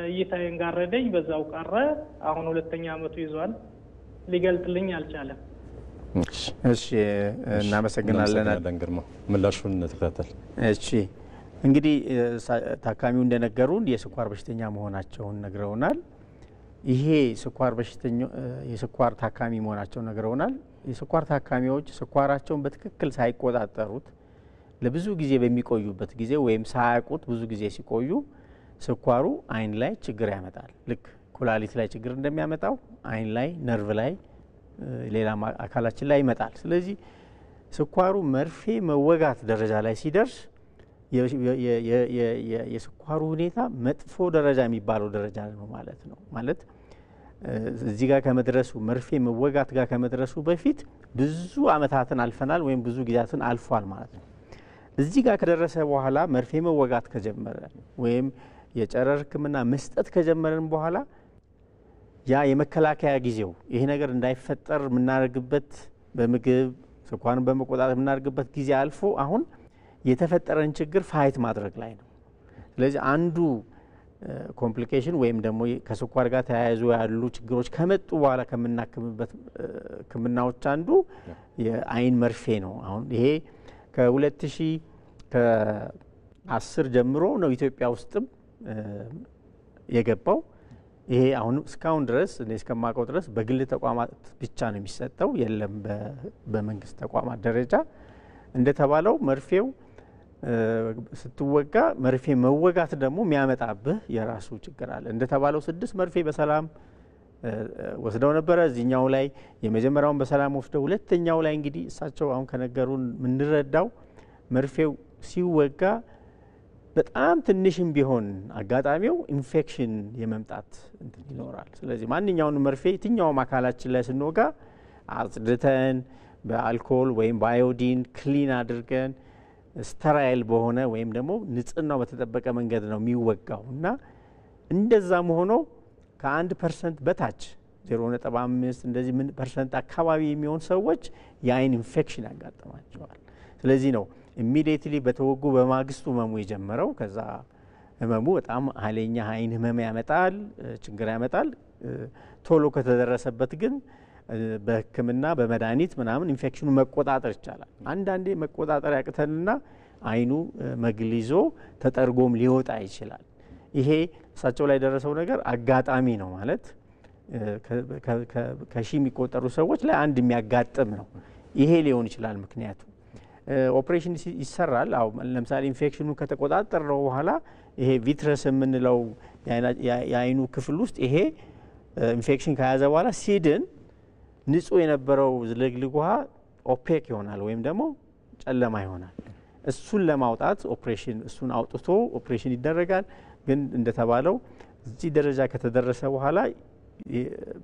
እይታዬን ጋረደኝ፣ በዛው ቀረ። አሁን 2ኛ አመቱ ይዟል። ሊገልጥልኝ አልቻለም። እሺ እናመሰግናለን። ግርማ ምላሹን ተከታተል። እሺ እንግዲህ ታካሚው እንደነገሩን የስኳር በሽተኛ መሆናቸውን ነግረውናል። ይሄ የስኳር ታካሚ መሆናቸውን ነግረውናል። የስኳር ታካሚዎች ስኳራቸውን በትክክል ሳይቆጣጠሩት ለብዙ ጊዜ በሚቆዩበት ጊዜ ወይም ሳያውቁት ብዙ ጊዜ ሲቆዩ ስኳሩ አይን ላይ ችግር ያመጣል። ልክ ኩላሊት ላይ ችግር እንደሚያመጣው አይን ላይ፣ ነርቭ ላይ፣ ሌላ አካላችን ላይ ይመጣል። ስለዚህ ስኳሩ መርፌ መወጋት ደረጃ ላይ ሲደርስ የስኳሩ ሁኔታ መጥፎ ደረጃ የሚባለው ደረጃ ነው ማለት ነው። ማለት እዚህ ጋር ከመድረሱ መርፌ መወጋት ጋር ከመድረሱ በፊት ብዙ አመታትን አልፈናል ወይም ብዙ ጊዜያትን አልፏል ማለት ነው። እዚህ ጋር ከደረሰ በኋላ መርፌ መወጋት ከጀመረ ወይም የጨረር ሕክምና መስጠት ከጀመረን በኋላ ያ የመከላከያ ጊዜው ይሄ ነገር እንዳይፈጠር የምናደርግበት በምግብ ስኳርን በመቆጣጠር የምናደርግበት ጊዜ አልፎ አሁን የተፈጠረን ችግር ፋይት ማድረግ ላይ ነው። ስለዚህ አንዱ ኮምፕሊኬሽን ወይም ደግሞ ከስኳር ጋር ተያይዞ ያሉ ችግሮች ከመጡ በኋላ ከምናክምበት ሕክምናዎች አንዱ የአይን መርፌ ነው። አሁን ይሄ ከ2010 ጀምሮ ነው ኢትዮጵያ ውስጥም የገባው። ይሄ አሁን እስካሁን ድረስ እኔ እስከማውቀው ድረስ በግል ተቋማት ብቻ ነው የሚሰጠው፣ የለም በመንግስት ተቋማት ደረጃ። እንደተባለው መርፌው ስትወጋ መርፌ መወጋት ደግሞ የሚያመጣብህ የራሱ ችግር አለ። እንደተባለው 6 መርፌ በሰላም ወስደው ነበረ። እዚህኛው ላይ የመጀመሪያውን በሰላም ወስደው ሁለተኛው ላይ እንግዲህ እሳቸው አሁን ከነገሩን የምንረዳው መርፌው ሲወጋ በጣም ትንሽም ቢሆን አጋጣሚው ኢንፌክሽን የመምጣት እንትን ይኖራል። ስለዚህ ማንኛውንም መርፌ የትኛውም አካላችን ላይ ስንወጋ አጽድተን በአልኮል ወይም በአዮዲን ክሊን አድርገን ስተራይል በሆነ ወይም ደግሞ ንጽህናው በተጠበቀ መንገድ ነው የሚወጋው እና እንደዛም ሆኖ ከ1% በታች 0.5 እንደዚህ ፐርሰንት አካባቢ የሚሆን ሰዎች የአይን ኢንፌክሽን ያጋጥማቸዋል። ስለዚህ ነው ኢሚዲየትሊ በተወጉ በማግስቱ ህመሙ የጀመረው። ከዛ ህመሙ በጣም ኃይለኛ አይን ህመም ያመጣል፣ ችግር ያመጣል። ቶሎ ከተደረሰበት ግን በህክምና በመድኃኒት ምናምን ኢንፌክሽኑ መቆጣጠር ይቻላል። አንዳንዴ መቆጣጠር ያቅተንና አይኑ መግሊዞ ተጠርጎም ሊወጣ ይችላል። ይሄ እሳቸው ላይ የደረሰው ነገር አጋጣሚ ነው ማለት ከሺህ የሚቆጠሩ ሰዎች ላይ አንድ የሚያጋጥም ነው። ይሄ ሊሆን ይችላል ምክንያቱ። ኦፕሬሽን ይሰራል። አው ለምሳሌ ኢንፌክሽኑ ከተቆጣጠረው በኋላ ይሄ ቪትረስ የምንለው የአይኑ ክፍል ውስጥ ይሄ ኢንፌክሽን ከያዘ በኋላ ሲድን ንጹህ የነበረው ዝልግልግ ውሃ ኦፔክ ይሆናል ወይም ደግሞ ጨለማ ይሆናል። እሱን ለማውጣት ኦፕሬሽን እሱን አውጥቶ ኦፕሬሽን ይደረጋል። ግን እንደተባለው እዚህ ደረጃ ከተደረሰ በኋላ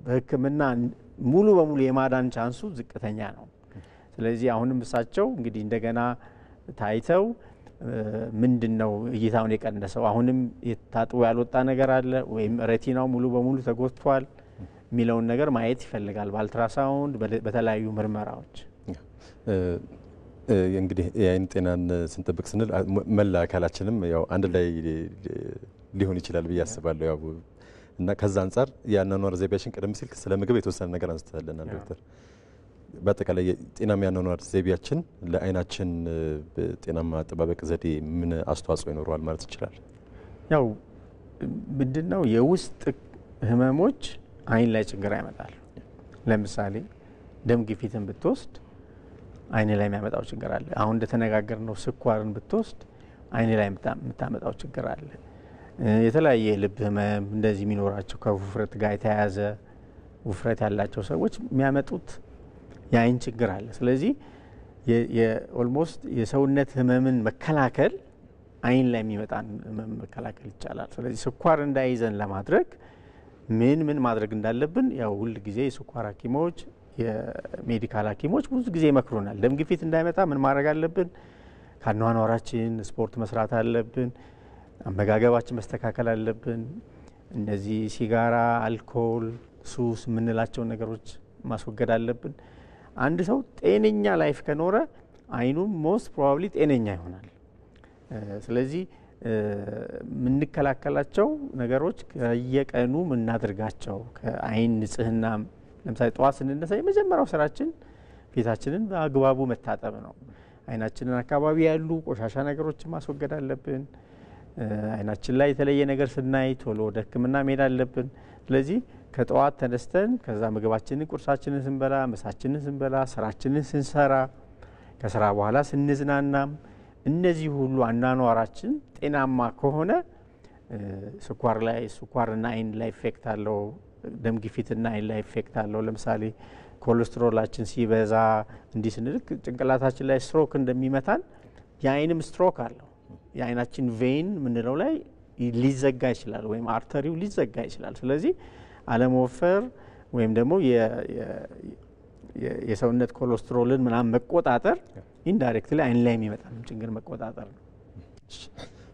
በህክምና ሙሉ በሙሉ የማዳን ቻንሱ ዝቅተኛ ነው። ስለዚህ አሁንም እሳቸው እንግዲህ እንደገና ታይተው ምንድነው እይታውን የቀነሰው አሁንም የታጥቦ ያልወጣ ነገር አለ ወይም ሬቲናው ሙሉ በሙሉ ተጎድቷል የሚለውን ነገር ማየት ይፈልጋል በአልትራሳውንድ በተለያዩ ምርመራዎች። እንግዲህ የአይን ጤናን ስንጠብቅ ስንል መላ አካላችንም ያው አንድ ላይ ሊሆን ይችላል ብዬ አስባለሁ። ያው እና ከዛ አንፃር የአኗኗር ዘይቤያችን ቀደም ሲል ስለ ምግብ የተወሰነ ነገር አንስተናል ዶክተር። በአጠቃላይ ጤናማ የአኗኗር ዘይቤያችን ለአይናችን ጤናማ አጠባበቅ ዘዴ ምን አስተዋጽኦ ይኖረዋል ማለት ይችላል? ያው ምንድነው የውስጥ ህመሞች አይን ላይ ችግር ያመጣሉ። ለምሳሌ ደም ግፊትን ብትወስድ አይን ላይ የሚያመጣው ችግር አለ። አሁን እንደተነጋገርነው ስኳርን ብትወስድ አይን ላይ የምታመጣው ችግር አለ። የተለያየ ልብ ህመም እንደዚህ የሚኖራቸው ከውፍረት ጋር የተያያዘ ውፍረት ያላቸው ሰዎች የሚያመጡት የአይን ችግር አለ። ስለዚህ የኦልሞስት የሰውነት ህመምን መከላከል አይን ላይ የሚመጣን ህመም መከላከል ይቻላል። ስለዚህ ስኳር እንዳይዘን ለማድረግ ምን ማድረግ እንዳለብን ያው ሁሉ ጊዜ የስኳር ሐኪሞች የሜዲካል ሐኪሞች ብዙ ጊዜ ይመክሩናል። ደም ግፊት እንዳይመጣ ምን ማድረግ አለብን? ከአኗኗራችን ስፖርት መስራት አለብን። አመጋገባችን መስተካከል አለብን። እነዚህ ሲጋራ፣ አልኮል፣ ሱስ የምንላቸው ነገሮች ማስወገድ አለብን። አንድ ሰው ጤነኛ ላይፍ ከኖረ አይኑ ሞስት ፕሮባብሊ ጤነኛ ይሆናል። ስለዚህ የምንከላከላቸው ነገሮች ከየቀኑ የምናደርጋቸው ከአይን ንጽህና ለምሳሌ ጠዋት ስንነሳ የመጀመሪያው ስራችን ፊታችንን በአግባቡ መታጠብ ነው። አይናችንን አካባቢ ያሉ ቆሻሻ ነገሮችን ማስወገድ አለብን። አይናችን ላይ የተለየ ነገር ስናይ ቶሎ ወደ ሕክምና መሄድ አለብን። ስለዚህ ከጠዋት ተነስተን ከዛ ምግባችንን ቁርሳችንን ስንበላ፣ ምሳችንን ስንበላ፣ ስራችንን ስንሰራ፣ ከስራ በኋላ ስንዝናናም እነዚህ ሁሉ አኗኗራችን ጤናማ ከሆነ ስኳርና አይን ላይ ኢፌክት አለው። ደም ግፊትና አይን ላይ ኢፌክት አለው። ለምሳሌ ኮሌስትሮላችን ሲበዛ እንዲህ ስንልክ ጭንቅላታችን ላይ ስትሮክ እንደሚመታን የአይንም ስትሮክ አለው። የአይናችን ቬን ምንለው ላይ ሊዘጋ ይችላል ወይም አርተሪው ሊዘጋ ይችላል። ስለዚህ አለመወፈር ወይም ደግሞ የሰውነት ኮሌስትሮልን ምናምን መቆጣጠር ኢንዳይሬክትሊ አይን ላይ የሚመጣም ችግር መቆጣጠር ነው።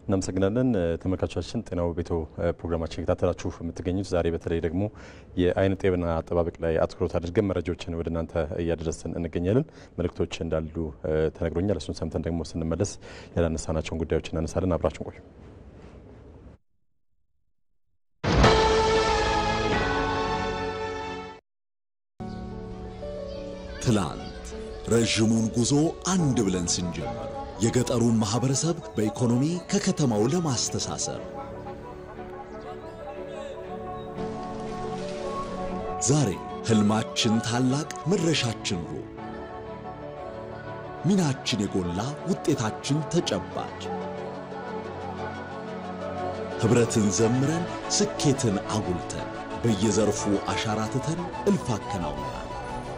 እናመሰግናለን። ተመልካቾቻችን ጤናው ቤቶ ፕሮግራማችን እየተከታተላችሁ የምትገኙት ዛሬ በተለይ ደግሞ የአይን ጤና አጠባበቅ ላይ አትኩሮት አድርገን መረጃዎችን ወደ እናንተ እያደረስን እንገኛለን። መልእክቶች እንዳሉ ተነግሮኛል። እሱን ሰምተን ደግሞ ስንመለስ ያላነሳናቸውን ጉዳዮች እናነሳለን። አብራችሁን ቆዩ። ትላንት ረዥሙን ጉዞ አንድ ብለን ስንጀምር የገጠሩን ማህበረሰብ በኢኮኖሚ ከከተማው ለማስተሳሰር ዛሬ ህልማችን ታላቅ መድረሻችን ሩቅ ሚናችን የጎላ ውጤታችን ተጨባጭ ህብረትን ዘምረን ስኬትን አጉልተን በየዘርፉ አሻራትተን እልፍ አከናውነናል።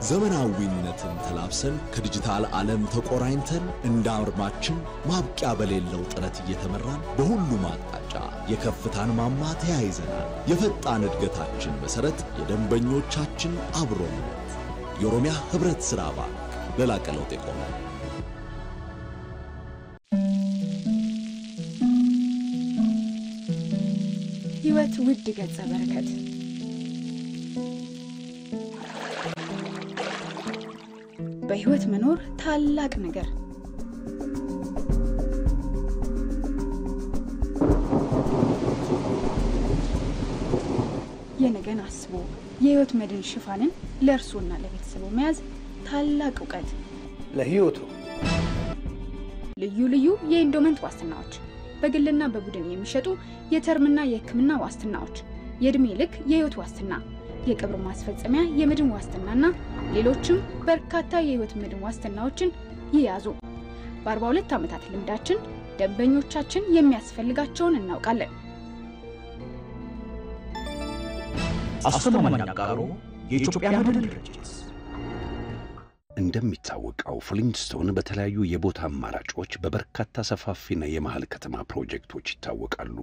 ዘመናዊነትን ተላብሰን ከዲጂታል ዓለም ተቆራኝተን እንደ አርማችን ማብቂያ በሌለው ጥረት እየተመራን በሁሉም አቅጣጫ የከፍታን ማማ ተያይዘናል። የፈጣን እድገታችን መሰረት የደንበኞቻችን አብሮነት የኦሮሚያ ህብረት ሥራ ባንክ ለላቀ ለውጥ የቆመ ህይወት ውድ ገጸ በረከት በህይወት መኖር ታላቅ ነገር የነገን አስቦ የህይወት መድን ሽፋንን ለእርሱና ለቤተሰቡ መያዝ ታላቅ ዕውቀት ለህይወቱ ልዩ ልዩ የኢንዶመንት ዋስትናዎች በግልና በቡድን የሚሸጡ የተርምና የህክምና ዋስትናዎች የእድሜ ልክ የህይወት ዋስትና የቀብር ማስፈጸሚያ የመድን ዋስትናና ሌሎችም በርካታ የህይወት መድን ዋስትናዎችን ይያዙ። በ42 ዓመታት ልምዳችን ደንበኞቻችን የሚያስፈልጋቸውን እናውቃለን። አስተማማኝ አጋሮ የኢትዮጵያ መድን ድርጅት። እንደሚታወቀው ፍሊንትስቶን በተለያዩ የቦታ አማራጮች በበርካታ ሰፋፊና የመሃል ከተማ ፕሮጀክቶች ይታወቃሉ።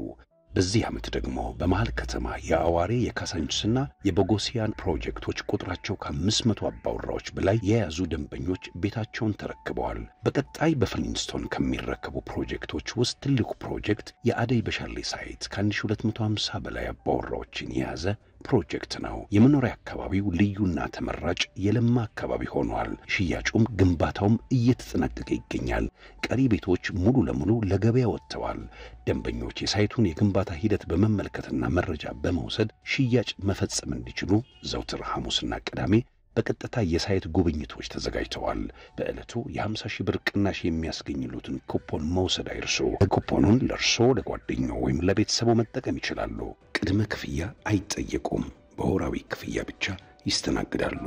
በዚህ ዓመት ደግሞ በመሃል ከተማ የአዋሬ የካሳንችስና የቦጎሲያን ፕሮጀክቶች ቁጥራቸው ከ500 አባወራዎች በላይ የያዙ ደንበኞች ቤታቸውን ተረክበዋል። በቀጣይ በፍሊንትስቶን ከሚረከቡ ፕሮጀክቶች ውስጥ ትልቁ ፕሮጀክት የአደይ በሻሌ ሳይት ከ1250 በላይ አባወራዎችን የያዘ ፕሮጀክት ነው። የመኖሪያ አካባቢው ልዩና ተመራጭ የለማ አካባቢ ሆኗል። ሽያጩም ግንባታውም እየተጠናቀቀ ይገኛል። ቀሪ ቤቶች ሙሉ ለሙሉ ለገበያ ወጥተዋል። ደንበኞች የሳይቱን የግንባታ ሂደት በመመልከትና መረጃ በመውሰድ ሽያጭ መፈጸም እንዲችሉ ዘውትር ሐሙስና ቅዳሜ በቀጥታ የሳይት ጉብኝቶች ተዘጋጅተዋል። በዕለቱ የ50,000 ብር ቅናሽ የሚያስገኝሉትን ኩፖን መውሰድ አይርሱ። ኩፖኑን ለርሶ ለጓደኛው ወይም ለቤተሰቡ መጠቀም ይችላሉ። ቅድመ ክፍያ አይጠየቁም። በወራዊ ክፍያ ብቻ ይስተናግዳሉ።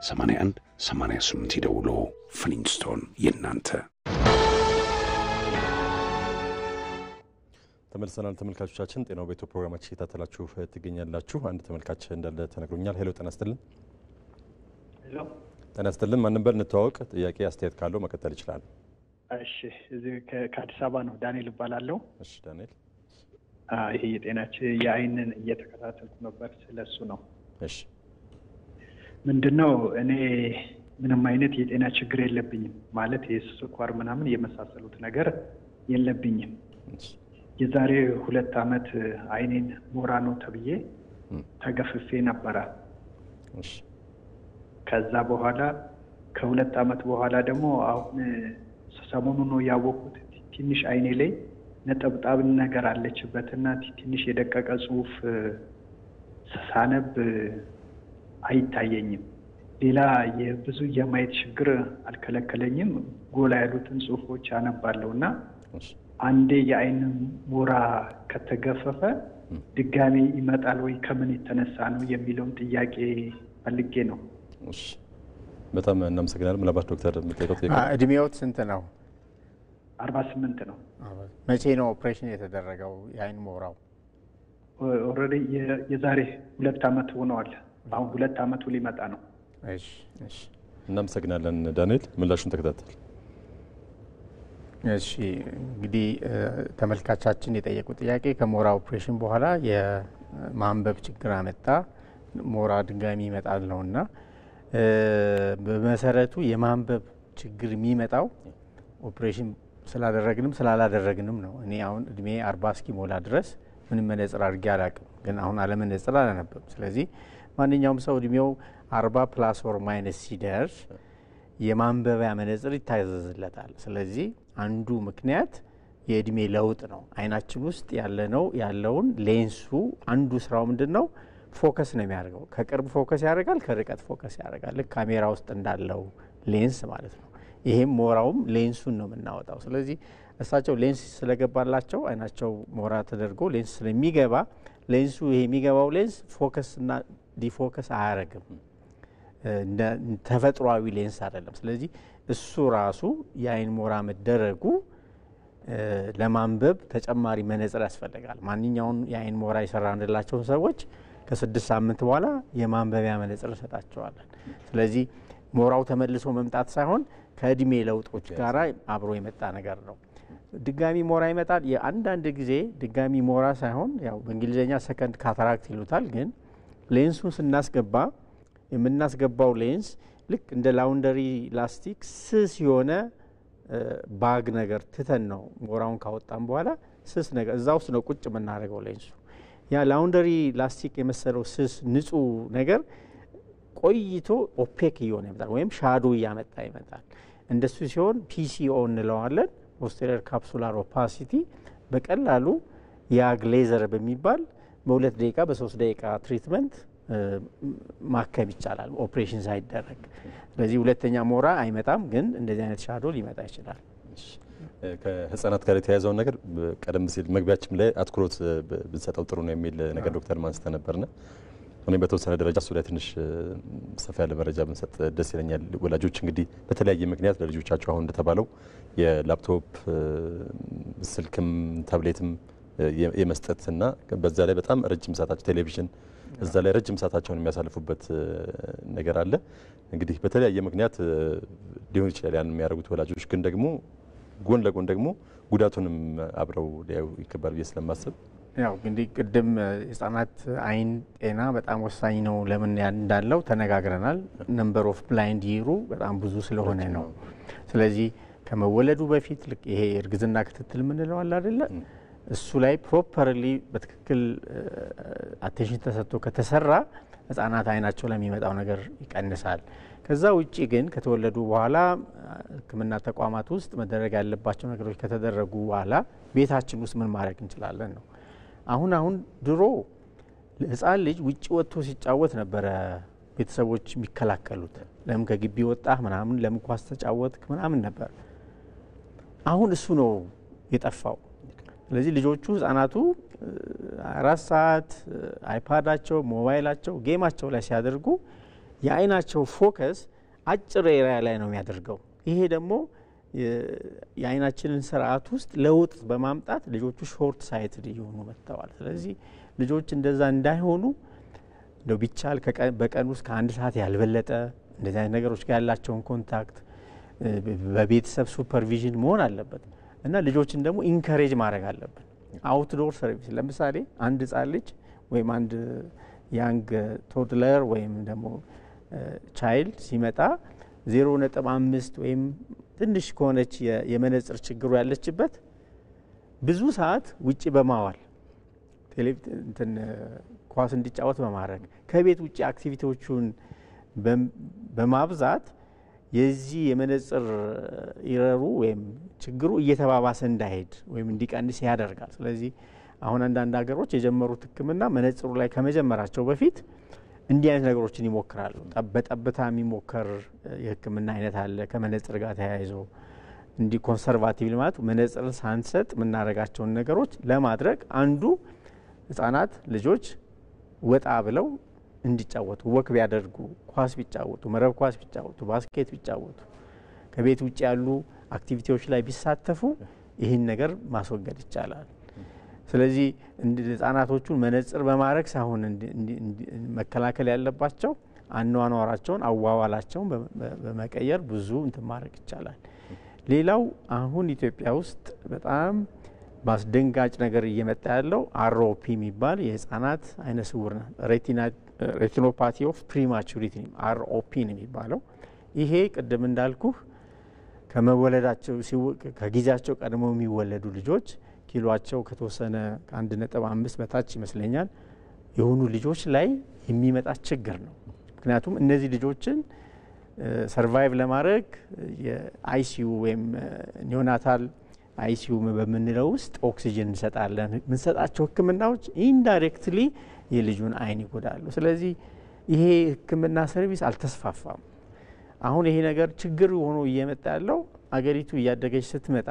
81 88 ይደውሉ። ፍሊንትስቶን የናንተ። ተመልሰናል። ተመልካቾቻችን ጤናው ቤቶ ፕሮግራማችን እየተከታተላችሁ ትገኛላችሁ። አንድ ተመልካች እንዳለ ተነግሮኛል። ሄሎ ጤና ይስጥልን። ሄሎ ጤና ይስጥልን። ማን ነበር? እንተዋወቅ። ጥያቄ አስተያየት ካለው መቀጠል ይችላል። እሺ፣ እዚህ ከአዲስ አበባ ነው። ዳንኤል እባላለሁ። እሺ ዳንኤል። ይሄ የጤናችን የአይንን እየተከታተልኩ ነበር። ስለሱ ነው። እሺ ምንድነው? እኔ ምንም አይነት የጤና ችግር የለብኝም። ማለት የስኳር ምናምን የመሳሰሉት ነገር የለብኝም። የዛሬ 2 ዓመት አይኔን ሞራ ነው ተብዬ ተገፍፌ ነበረ። እሺ ከዛ በኋላ ከ2 ዓመት በኋላ ደግሞ አሁን ሰሞኑን ነው ያወቁት። ትንሽ አይኔ ላይ ነጠብጣብ ነገር አለችበትና ትንሽ የደቀቀ ጽሁፍ ሳነብ አይታየኝም። ሌላ የብዙ የማየት ችግር አልከለከለኝም። ጎላ ያሉትን ጽሁፎች አነባለሁና አንዴ የአይን ሞራ ከተገፈፈ ድጋሚ ይመጣል ወይ ከምን የተነሳ ነው የሚለውን ጥያቄ ፈልጌ ነው። እሺ በጣም እናመሰግናለን። ምናልባት ዶክተር የምትጠይቀው ጥያቄ እድሜዎት ስንት ነው? 48 ነው። መቼ ነው ኦፕሬሽን የተደረገው የአይን ሞራው? ኦልሬዲ የዛሬ 2 ዓመት ሆነዋል። አሁን 2 ዓመቱ ሊመጣ ነው። እሺ እሺ እናመሰግናለን ዳንኤል። ምላሹን ተከታተል። እሺ እንግዲህ ተመልካቻችን የጠየቁት ጥያቄ ከሞራ ኦፕሬሽን በኋላ የማንበብ ችግር አመጣ፣ ሞራ ድጋሚ ይመጣል ነውና በመሰረቱ የማንበብ ችግር የሚመጣው ኦፕሬሽን ስላደረግንም ስላላደረግንም ነው። እኔ አሁን እድሜ 40 እስኪሞላ ድረስ ምንም መነጽር አድርጌ አላውቅም፣ ግን አሁን አለመነጽር አላነበብም። ስለዚህ ማንኛውም ሰው እድሜው 40 ፕላስ ኦር ማይነስ ሲደርስ የማንበቢያ መነጽር ይታዘዝለታል። ስለዚህ አንዱ ምክንያት የእድሜ ለውጥ ነው። አይናችን ውስጥ ያለውን ሌንሱ አንዱ ስራው ምንድነው? ፎከስ ነው የሚያደርገው። ከቅርብ ፎከስ ያደርጋል፣ ከርቀት ፎከስ ያደርጋል። ልክ ካሜራ ውስጥ እንዳለው ሌንስ ማለት ነው። ይሄም ሞራውም ሌንሱን ነው የምናወጣው። ስለዚህ እሳቸው ሌንስ ስለገባላቸው አይናቸው ሞራ ተደርጎ ሌንስ ስለሚገባ ሌንሱ ይሄ የሚገባው ሌንስ ፎከስ እና ዲፎከስ አያረግም። ተፈጥሯዊ ሌንስ አይደለም። ስለዚህ እሱ ራሱ የአይን ሞራ መደረጉ ለማንበብ ተጨማሪ መነጽር ያስፈልጋል። ማንኛውን የአይን ሞራ የሰራንላቸውን ሰዎች ከ6 ሳምንት በኋላ የማንበቢያ መነጽር እንሰጣቸዋለን። ስለዚህ ሞራው ተመልሶ መምጣት ሳይሆን ከእድሜ ለውጦች ጋር አብሮ የመጣ ነገር ነው። ድጋሚ ሞራ ይመጣል። የአንዳንድ ጊዜ ድጋሚ ሞራ ሳይሆን ያው በእንግሊዝኛ ሰከንድ ካታራክት ይሉታል። ግን ሌንሱን ስናስገባ የምናስገባው ሌንስ ልክ እንደ ላውንደሪ ላስቲክ ስስ የሆነ ባግ ነገር ትተን ነው ሞራውን ካወጣን በኋላ ስስ ነገር እዛ ውስጥ ነው ቁጭ የምናደርገው ሌንሱ። ያ ላውንደሪ ላስቲክ የመሰለው ስስ ንጹህ ነገር ቆይቶ ኦፔክ እየሆነ ይመጣል፣ ወይም ሻዶ እያመጣ ይመጣል። እንደሱ ሲሆን ፒሲኦ እንለዋለን፣ ፖስቴሪየር ካፕሱላር ኦፓሲቲ። በቀላሉ ያ ግሌዘር በሚባል በ2 ደቂቃ በ3 ደቂቃ ትሪትመንት ማከም ይቻላል ኦፕሬሽን ሳይደረግ። ስለዚህ ሁለተኛ ሞራ አይመጣም፣ ግን እንደዚህ አይነት ሻዶ ሊመጣ ይችላል። ከህፃናት ጋር የተያያዘውን ነገር ቀደም ሲል መግቢያችን ላይ አትኩሮት ብንሰጠው ጥሩ ነው የሚል ነገር ዶክተር ማንስተ ነበርና እኔ በተወሰነ ደረጃ እሱ ላይ ትንሽ ሰፋ ያለ መረጃ ብንሰጥ ደስ ይለኛል። ወላጆች እንግዲህ በተለያየ ምክንያት ለልጆቻቸው አሁን እንደተባለው የላፕቶፕ ስልክም ታብሌትም የመስጠትና በዛ ላይ በጣም ረጅም ሰዓታቸው ቴሌቪዥን እዛ ላይ ረጅም ሰዓታቸውን የሚያሳልፉበት ነገር አለ። እንግዲህ በተለያየ ምክንያት ሊሆን ይችላል ያን የሚያደርጉት ወላጆች፣ ግን ደግሞ ጎን ለጎን ደግሞ ጉዳቱንም አብረው ሊያዩ ይገባል ብዬ ስለማስብ ያው እንግዲህ ቅድም የህፃናት አይን ጤና በጣም ወሳኝ ነው ለምን እንዳለው ተነጋግረናል። ነምበር ኦፍ ብላይንድ ይሩ በጣም ብዙ ስለሆነ ነው። ስለዚህ ከመወለዱ በፊት ልክ ይሄ እርግዝና ክትትል የምንለው አለ አይደለ? እሱ ላይ ፕሮፐርሊ በትክክል አቴንሽን ተሰጥቶ ከተሰራ ህፃናት አይናቸው ለሚመጣው ነገር ይቀንሳል። ከዛ ውጪ ግን ከተወለዱ በኋላ ሕክምና ተቋማት ውስጥ መደረግ ያለባቸው ነገሮች ከተደረጉ በኋላ ቤታችን ውስጥ ምን ማድረግ እንችላለን ነው። አሁን ድሮ ህፃን ልጅ ውጪ ወጥቶ ሲጫወት ነበረ ቤተሰቦች የሚከላከሉት። ለምን ከግቢ ወጣህ ምናምን፣ ለምን ኳስ ተጫወትክ ምናምን ነበር። አሁን እሱ ነው የጠፋው። ስለዚህ ልጆቹ ህፃናቱ 4 ሰዓት አይፓዳቸው፣ ሞባይላቸው፣ ጌማቸው ላይ ሲያደርጉ የአይናቸው ፎከስ አጭር ኤሪያ ላይ ነው የሚያደርገው። ይሄ ደግሞ የአይናችንን ስርዓት ውስጥ ለውጥ በማምጣት ልጆቹ ሾርት ሳይትድ እየሆኑ መጥተዋል። ስለዚህ ልጆች እንደዛ እንዳይሆኑ እንደው ቢቻል በቀን ውስጥ ከ1 ሰዓት ያልበለጠ እንደዚህ አይነት ነገሮች ጋር ያላቸውን ኮንታክት በቤተሰብ ሱፐርቪዥን መሆን አለበት እና ልጆችን ደግሞ ኢንካሬጅ ማድረግ አለብን። አውትዶር ሰርቪስ ለምሳሌ አንድ ህፃን ልጅ ወይም አንድ ያንግ ቶድለር ወይም ደግሞ ቻይልድ ሲመጣ 0.5 ወይም ትንሽ ከሆነች የመነጽር ችግሩ ያለችበት ብዙ ሰዓት ውጪ በማዋል ቴሌቪዥን ኳስ እንዲጫወት በማድረግ ከቤት ውጪ አክቲቪቲዎቹን በማብዛት የዚህ የመነጽር ይረሩ ወይም ችግሩ እየተባባሰ እንዳይሄድ ወይም እንዲቀንስ ያደርጋል። ስለዚህ አሁን አንዳንድ ሀገሮች የጀመሩት ህክምና መነጽሩ ላይ ከመጀመራቸው በፊት እንዲህ አይነት ነገሮችን ይሞክራሉ። በጠብታ የሚሞከር የህክምና አይነት አለ ከመነጽር ጋር ተያይዞ። እንዲህ ኮንሰርቫቲቭ ማለት መነጽርን ሳንሰጥ የምናደርጋቸውን ነገሮች ለማድረግ አንዱ ህፃናት ልጆች ወጣ ብለው እንዲጫወቱ ወክ ቢያደርጉ፣ ኳስ ቢጫወቱ፣ መረብ ኳስ ቢጫወቱ፣ ባስኬት ቢጫወቱ፣ ከቤት ውጭ ያሉ አክቲቪቲዎች ላይ ቢሳተፉ ይህን ነገር ማስወገድ ይቻላል። ስለዚህ ህፃናቶቹን መነጽር በማድረግ ሳይሆን መከላከል ያለባቸው አኗኗራቸውን፣ አዋዋላቸውን በመቀየር ብዙ እንትን ማድረግ ይቻላል። ሌላው አሁን ኢትዮጵያ ውስጥ በጣም በአስደንጋጭ ነገር እየመጣ ያለው አርኦፒ የሚባል የህፃናት አይነ ስውር ሬቲና ሬቲኖፓቲ ኦፍ ፕሪማቹሪቲ ROP ነው የሚባለው። ይሄ ቅድም እንዳልኩህ ከመወለዳቸው ከጊዜያቸው ቀድመው የሚወለዱ ልጆች ኪሎአቸው ከተወሰነ ከ1.5 በታች ይመስለኛል የሆኑ ልጆች ላይ የሚመጣ ችግር ነው። ምክንያቱም እነዚህ ልጆችን ሰርቫይቭ ለማድረግ የአይሲዩ ወይም ኒዮናታል አይሲዩ በምንለው ውስጥ ኦክሲጅን እንሰጣለን። የምንሰጣቸው ህክምናዎች ኢንዳይሬክትሊ የልጁን አይን ይጎዳሉ። ስለዚህ ይሄ ህክምና ሰርቪስ አልተስፋፋም። አሁን ይሄ ነገር ችግር ሆኖ እየመጣ ያለው አገሪቱ እያደገች ስትመጣ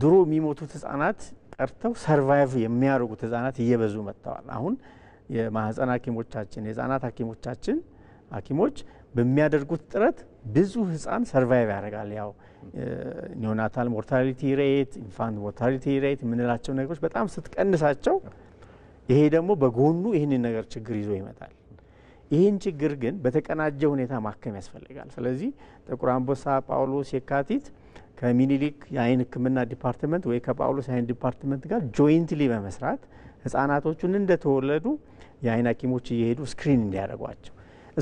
ድሮ የሚሞቱት ህጻናት ቀርተው ሰርቫይቭ የሚያደርጉት ህጻናት እየበዙ መጥተዋል። አሁን የማህፀን ሐኪሞቻችን የህጻናት ሐኪሞች በሚያደርጉት ጥረት ብዙ ህጻን ሰርቫይቭ ያደርጋል። ያው ኒዮናታል ሞርታሊቲ ሬት፣ ኢንፋንት ሞርታሊቲ ሬት የምንላቸው ነገሮች በጣም ስትቀንሳቸው ይሄ ደግሞ በጎኑ ይህንን ነገር ችግር ይዞ ይመጣል። ይህን ችግር ግን በተቀናጀ ሁኔታ ማከም ያስፈልጋል። ስለዚህ ጥቁር አንበሳ፣ ጳውሎስ፣ የካቲት ከሚኒሊክ የአይን ህክምና ዲፓርትመንት ወይ ከጳውሎስ የአይን ዲፓርትመንት ጋር ጆይንትሊ በመስራት ህጻናቶቹን እንደተወለዱ የአይን ሐኪሞች እየሄዱ ስክሪን እንዲያደርጓቸው።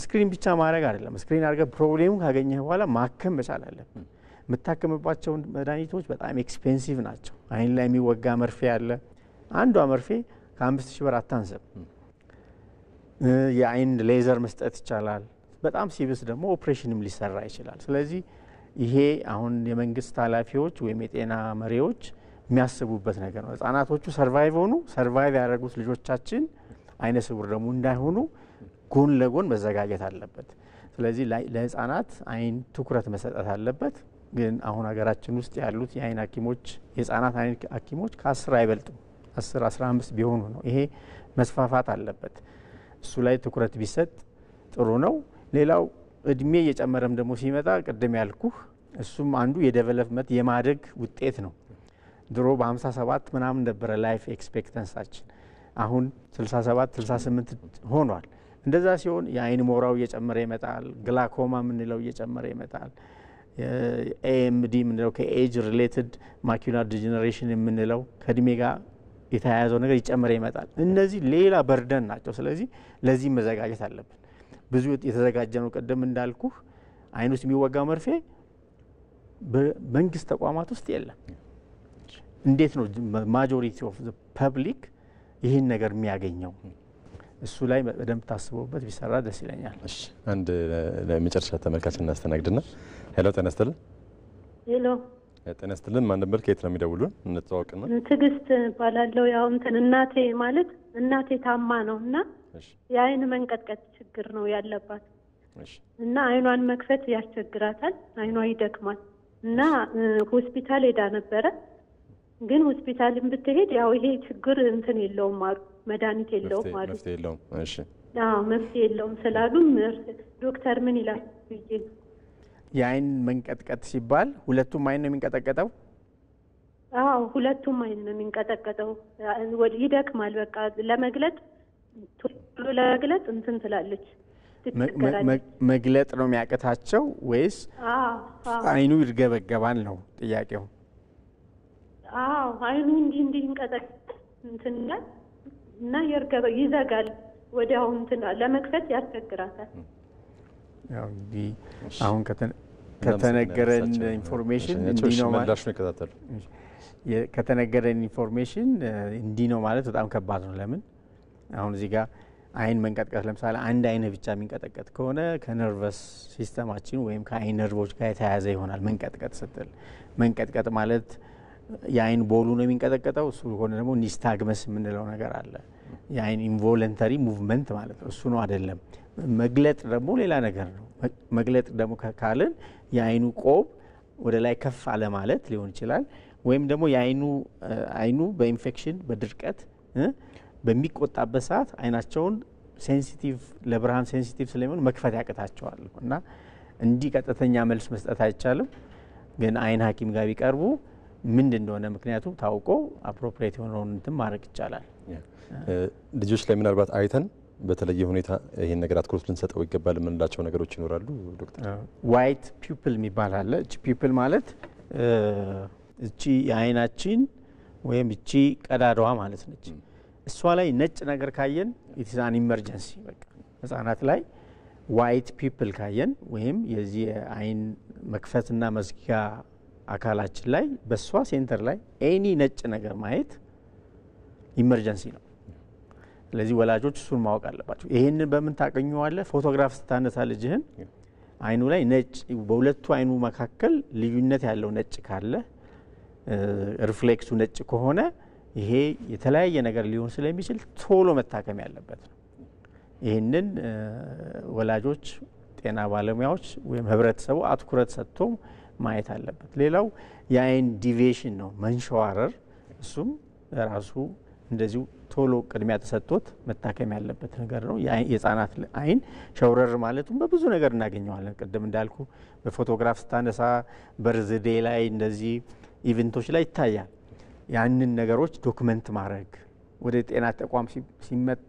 ስክሪን ብቻ ማድረግ አይደለም፣ ስክሪን አድርገህ ፕሮብሌሙን ካገኘህ በኋላ ማከም መቻል አለብን። የምታከምባቸው መድኃኒቶች በጣም ኤክስፔንሲቭ ናቸው። አይን ላይ የሚወጋ መርፌ አለ። አንዷ መርፌ ከ5000 ብር አታንስም። የአይን ሌዘር መስጠት ይቻላል። በጣም ሲብስ ደግሞ ኦፕሬሽንም ሊሰራ ይችላል። ስለዚህ ይሄ አሁን የመንግስት ኃላፊዎች ወይም የጤና መሪዎች የሚያስቡበት ነገር ነው። ህጻናቶቹ ሰርቫይቭ ያደረጉት ልጆቻችን አይነ ስውር ደግሞ እንዳይሆኑ ጎን ለጎን መዘጋጀት አለበት። ስለዚህ ለህጻናት አይን ትኩረት መሰጠት አለበት። ግን አሁን ሀገራችን ውስጥ ያሉት የአይን ሐኪሞች የህጻናት አይን ሐኪሞች ከ10 አይበልጡም። 10-15 ቢሆኑ ነው። ይሄ መስፋፋት አለበት። እሱ ላይ ትኩረት ቢሰጥ ጥሩ ነው። ሌላው እድሜ እየጨመረም ደግሞ ሲመጣ ቅድም ያልኩህ እሱም አንዱ የዴቨሎፕመንት የማደግ ውጤት ነው። ድሮ በ57 ምናምን ነበረ ላይፍ ኤክስፔክተንሳችን፣ አሁን 67-68 ሆኗል። እንደዛ ሲሆን የአይን ሞራው እየጨመረ ይመጣል። ግላኮማ የምንለው እየጨመረ ይመጣል። AMD የምንለው ከኤጅ ሪሌትድ ማኩላር ዲጀነሬሽን የምንለው ከእድሜ ጋር የተያያዘው ነገር ይጨመረ ይመጣል። እነዚህ ሌላ በርደን ናቸው። ስለዚህ ለዚህ መዘጋጀት አለብን። ብዙ የተዘጋጀ ነው። ቀደም እንዳልኩህ አይን ውስጥ የሚወጋ መርፌ በመንግስት ተቋማት ውስጥ የለም። እንዴት ነው ማጆሪቲ ኦፍ ዘ ፐብሊክ ይህን ነገር የሚያገኘው? እሱ ላይ በደንብ ታስቦበት ቢሰራ ደስ ይለኛል። እሺ፣ አንድ ለመጨረሻ ተመልካች እናስተናግድና። ሄሎ፣ ጤና ይስጥልን። ሄሎ፣ ጤና ይስጥልን። ማን ነበር? ከየት ነው የሚደውሉን? እንተዋወቅና። ትዕግስት እባላለሁ። ያው እናቴ ታማ ነው እና የአይን መንቀጥቀጥ ችግር ነው ያለባት እና አይኗን መክፈት ያስቸግራታል። አይኗ ይደክማል እና ሆስፒታል ሄዳ ነበረ። ግን ሆስፒታልን ብትሄድ ያው ይሄ ችግር የለውም አሉ፣ መድኃኒት የለውም አሉ። መፍትሄ የለውም። እሺ፣ አዎ መፍትሄ የለውም ስላሉም ዶክተር ምን ይላል ብዬ። የአይን መንቀጥቀጥ ሲባል ሁለቱም አይን ነው የሚንቀጠቀጠው? አዎ ሁለቱም አይን ነው የሚንቀጠቀጠው። ይደክማል። በቃ ለመግለጥ ትላለች። መግለጥ ነው የሚያቅታቸው ወይስ አይኑ ይርገበገባል ነው ጥያቄው? አዎ አይኑ እንዲህ ይንቀጠቀጥ ይላል እና ይዘጋል። ወዲያው ለመክፈት ያስቸግራታል። ያው እንግዲህ አሁን ከተነገረን ኢንፎርሜሽን እንዲህ ነው ማለት ከተነገረን ኢንፎርሜሽን እንዲህ ነው ማለት በጣም ከባድ ነው። ለምን አሁን እዚህ ጋር አይን መንቀጥቀጥ ለምሳሌ አንድ አይን ብቻ የሚንቀጠቀጥ ከሆነ ከነርቨስ ሲስተማችን ወይም ከአይን ነርቮች ጋር የተያያዘ ይሆናል። መንቀጥቀጥ ስትል መንቀጥቀጥ ማለት የአይን ቦሉ ነው የሚንቀጠቀጠው። እሱ ሆነ ደግሞ ኒስታግመስ የምንለው ነገር አለ። የአይን ኢንቮለንተሪ ሙቭመንት ማለት ነው። እሱ ነው አይደለም። መግለጥ ደግሞ ሌላ ነገር ነው። መግለጥ ደግሞ ካልን የአይኑ ቆብ ወደ ላይ ከፍ አለ ማለት ሊሆን ይችላል። ወይም ደግሞ አይኑ በኢንፌክሽን በድርቀት በሚቆጣበት ሰዓት አይናቸውን ሴንሲቲቭ ለብርሃን ሴንሲቲቭ ስለሚሆን መክፈት ያቅታቸዋል እና እንዲህ ቀጥተኛ መልስ መስጠት አይቻልም። ግን አይን ሐኪም ጋር ቢቀርቡ ምንድን እንደሆነ ምክንያቱም ታውቆ አፕሮፕሪየት የሆነውን እንትን ማድረግ ይቻላል። ልጆች ላይ ምናልባት አይተን በተለየ ሁኔታ ይሄን ነገር አትኩሮት ልንሰጠው ይገባል የምንላቸው ነገሮች ይኖራሉ ዶክተር? ዋይት ፒፕል የሚባል አለ። እቺ ፒፕል ማለት እቺ የአይናችን ወይም እቺ ቀዳዳዋ ማለት ነች እሷ ላይ ነጭ ነገር ካየን ኢት ኢዝ አን ኢመርጀንሲ። በቃ ህጻናት ላይ ዋይት ፒፕል ካየን ወይም የዚህ አይን መክፈትና መዝጊያ አካላችን ላይ በሷ ሴንተር ላይ ኤኒ ነጭ ነገር ማየት ኢመርጀንሲ ነው። ስለዚህ ወላጆች እሱን ማወቅ አለባቸው። ይሄንን በምን ታቀኙዋለ? ፎቶግራፍ ስታነሳ ልጅህን አይኑ ላይ ነጭ በሁለቱ አይኑ መካከል ልዩነት ያለው ነጭ ካለ ሪፍሌክሱ ነጭ ከሆነ ይሄ የተለያየ ነገር ሊሆን ስለሚችል ቶሎ መታከም ያለበት ነው። ይሄንን ወላጆች፣ ጤና ባለሙያዎች ወይም ህብረተሰቡ አትኩረት ሰጥቶ ማየት አለበት። ሌላው የአይን ዲቪዬሽን ነው፣ መንሸዋረር። እሱም ራሱ እንደዚሁ ቶሎ ቅድሚያ ተሰጥቶት መታከም ያለበት ነገር ነው። የህፃናት አይን ሸውረር ማለቱም በብዙ ነገር እናገኘዋለን። ቅድም እንዳልኩ በፎቶግራፍ ስታነሳ በርዝዴ ላይ እንደዚህ ኢቨንቶች ላይ ይታያል። ያንን ነገሮች ዶክመንት ማድረግ ወደ ጤና ተቋም ሲመጣ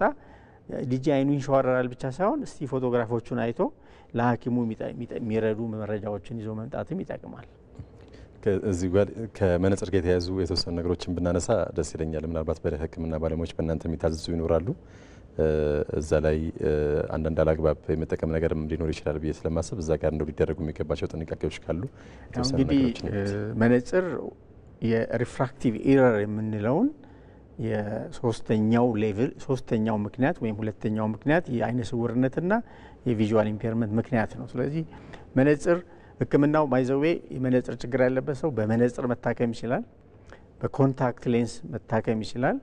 ልጅ አይኑ ይንሸዋረራል ብቻ ሳይሆን እስቲ ፎቶግራፎቹን አይቶ ለሐኪሙ የሚረዱ መረጃዎችን ይዞ መምጣትም ይጠቅማል። እዚህ ጋር ከመነጽር ጋር የተያዙ የተወሰኑ ነገሮችን ብናነሳ ደስ ይለኛል። ምናልባት በሕክምና ባለሙያዎች በእናንተ የሚታዘዙ ይኖራሉ። እዛ ላይ አንዳንድ አላግባብ የመጠቀም ነገርም ሊኖር ይችላል ብዬ ስለማስብ እዛ ጋር እንደው ሊደረጉ የሚገባቸው ጥንቃቄዎች ካሉ እንግዲህ መነጽር የሪፍራክቲቭ ኢረር የምንለውን የሶስተኛው ሌቭል ሶስተኛው ምክንያት ወይም ሁለተኛው ምክንያት የአይነ ስውርነትና የቪዥዋል ኢምፔርመንት ምክንያት ነው። ስለዚህ መነጽር ህክምናው ባይዘዌ የመነጽር ችግር ያለበት ሰው በመነጽር መታከም ይችላል፣ በኮንታክት ሌንስ መታከም ይችላል፣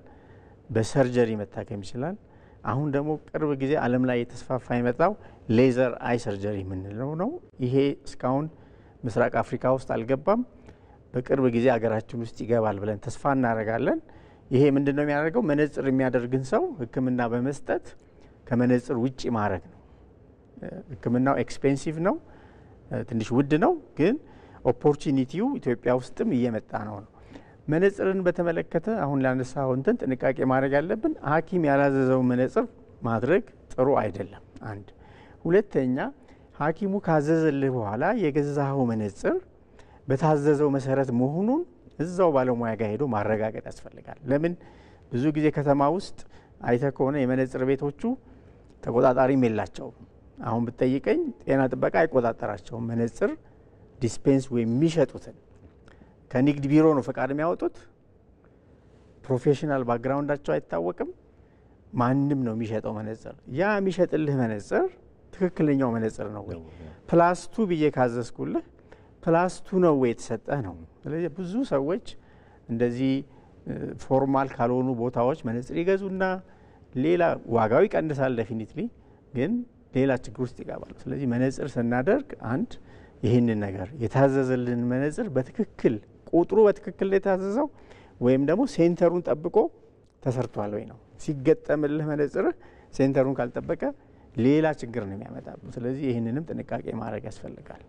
በሰርጀሪ መታከም ይችላል። አሁን ደግሞ ቅርብ ጊዜ ዓለም ላይ የተስፋፋ የመጣው ሌዘር አይ ሰርጀሪ የምንለው ነው። ይሄ እስካሁን ምስራቅ አፍሪካ ውስጥ አልገባም። በቅርብ ጊዜ አገራችን ውስጥ ይገባል ብለን ተስፋ እናደርጋለን። ይሄ ምንድነው የሚያደርገው? መነጽር የሚያደርግን ሰው ህክምና በመስጠት ከመነጽር ውጪ ማድረግ ነው። ህክምናው ኤክስፔንሲቭ ነው፣ ትንሽ ውድ ነው፣ ግን ኦፖርቹኒቲው ኢትዮጵያ ውስጥም እየመጣ ነው። መነጽርን በተመለከተ አሁን ላነሳው እንትን ጥንቃቄ ማድረግ ያለብን ሐኪም ያላዘዘው መነጽር ማድረግ ጥሩ አይደለም። አንድ ሁለተኛ ሐኪሙ ካዘዘልህ በኋላ የገዛኸው መነጽር በታዘዘው መሰረት መሆኑን እዛው ባለሙያ ጋር ሄዶ ማረጋገጥ ያስፈልጋል። ለምን ብዙ ጊዜ ከተማ ውስጥ አይተ ከሆነ የመነጽር ቤቶቹ ተቆጣጣሪም የላቸውም። አሁን ብትጠይቀኝ ጤና ጥበቃ አይቆጣጠራቸውም። መነጽር ዲስፔንስ ወይ የሚሸጡትን ከንግድ ቢሮ ነው ፈቃድ የሚያወጡት። ፕሮፌሽናል ባክግራውንዳቸው አይታወቅም። ማንም ነው የሚሸጠው መነጽር። ያ የሚሸጥልህ መነጽር ትክክለኛው መነጽር ነው ወይ? ፕላስ2 ብዬ ካዘዝኩልህ ፕላስ2 ነው ወይ የተሰጠህ ነው። ስለዚህ ብዙ ሰዎች እንደዚህ ፎርማል ካልሆኑ ቦታዎች መነጽር ይገዙና ሌላ ዋጋው ይቀንሳል ዴፊኒትሊ፣ ግን ሌላ ችግር ውስጥ ይገባሉ። ስለዚህ መነጽር ስናደርግ አንድ ይህንን ነገር የታዘዘልን መነጽር በትክክል ቁጥሩ በትክክል የታዘዘው ወይም ደግሞ ሴንተሩን ጠብቆ ተሰርቷል ወይ ነው። ሲገጠምልህ መነጽርህ ሴንተሩን ካልጠበቀ ሌላ ችግር ነው የሚያመጣው። ስለዚህ ይህንንም ጥንቃቄ ማድረግ ያስፈልጋል።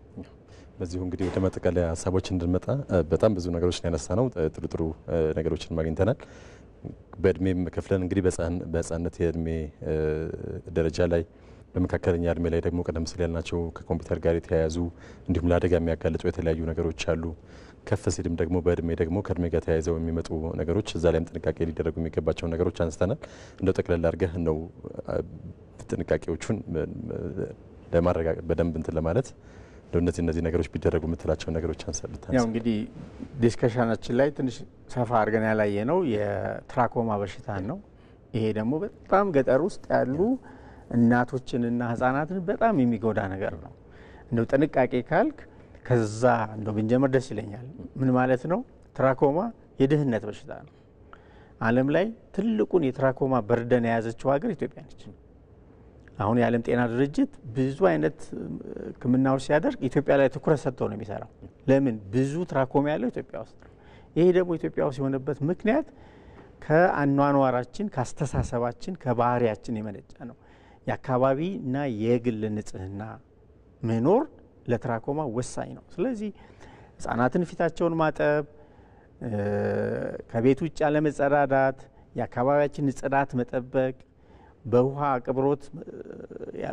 በዚሁ እንግዲህ ወደ ማጠቃለያ ሀሳቦች እንድንመጣ በጣም ብዙ ነገሮች ያነሳ ነው። ጥሩ ጥሩ ነገሮችን ማግኝተናል። በእድሜም ከፍለን እንግዲህ በህፃንነት የእድሜ ደረጃ ላይ በመካከለኛ እድሜ ላይ ደግሞ ቀደም ሲል ያልናቸው ከኮምፒውተር ጋር የተያያዙ እንዲሁም ለአደጋ የሚያጋልጡ የተለያዩ ነገሮች አሉ። ከፍ ሲልም ደግሞ በእድሜ ደግሞ ከእድሜ ጋር ተያይዘው የሚመጡ ነገሮች እዛ ላይም ጥንቃቄ ሊደረጉ የሚገባቸው ነገሮች አንስተናል። እንደው ጠቅለል አድርገህ ነው ጥንቃቄዎቹን ለማረጋገጥ በደንብ እንትን ለማለት እነዚህ ነገሮች ቢደረጉ የምትላቸው ነገሮች አንሳልታ። ያው እንግዲህ ዲስከሽናችን ላይ ትንሽ ሰፋ አድርገን ያላየ ነው የትራኮማ በሽታን ነው። ይሄ ደግሞ በጣም ገጠር ውስጥ ያሉ እናቶችንና ህፃናትን በጣም የሚጎዳ ነገር ነው። እንደው ጥንቃቄ ካልክ ከዛ እንደው ብንጀምር ደስ ይለኛል። ምን ማለት ነው? ትራኮማ የድህነት በሽታ ነው። ዓለም ላይ ትልቁን የትራኮማ በርደን የያዘችው ሀገር ኢትዮጵያ ነች። አሁን የዓለም ጤና ድርጅት ብዙ አይነት ህክምናዎች ሲያደርግ ኢትዮጵያ ላይ ትኩረት ሰጥቶ ነው የሚሰራው። ለምን? ብዙ ትራኮማ ያለው ኢትዮጵያ ውስጥ ነው። ይሄ ደግሞ ኢትዮጵያ ውስጥ የሆነበት ምክንያት ከአኗኗራችን፣ ከአስተሳሰባችን፣ ከባህሪያችን የመነጨ ነው። የአካባቢና የግል ንጽህና መኖር ለትራኮማ ወሳኝ ነው። ስለዚህ ህፃናትን ፊታቸውን ማጠብ፣ ከቤት ውጭ ያለመጸዳዳት፣ የአካባቢያችን ጽዳት መጠበቅ፣ በውሃ አቅርቦት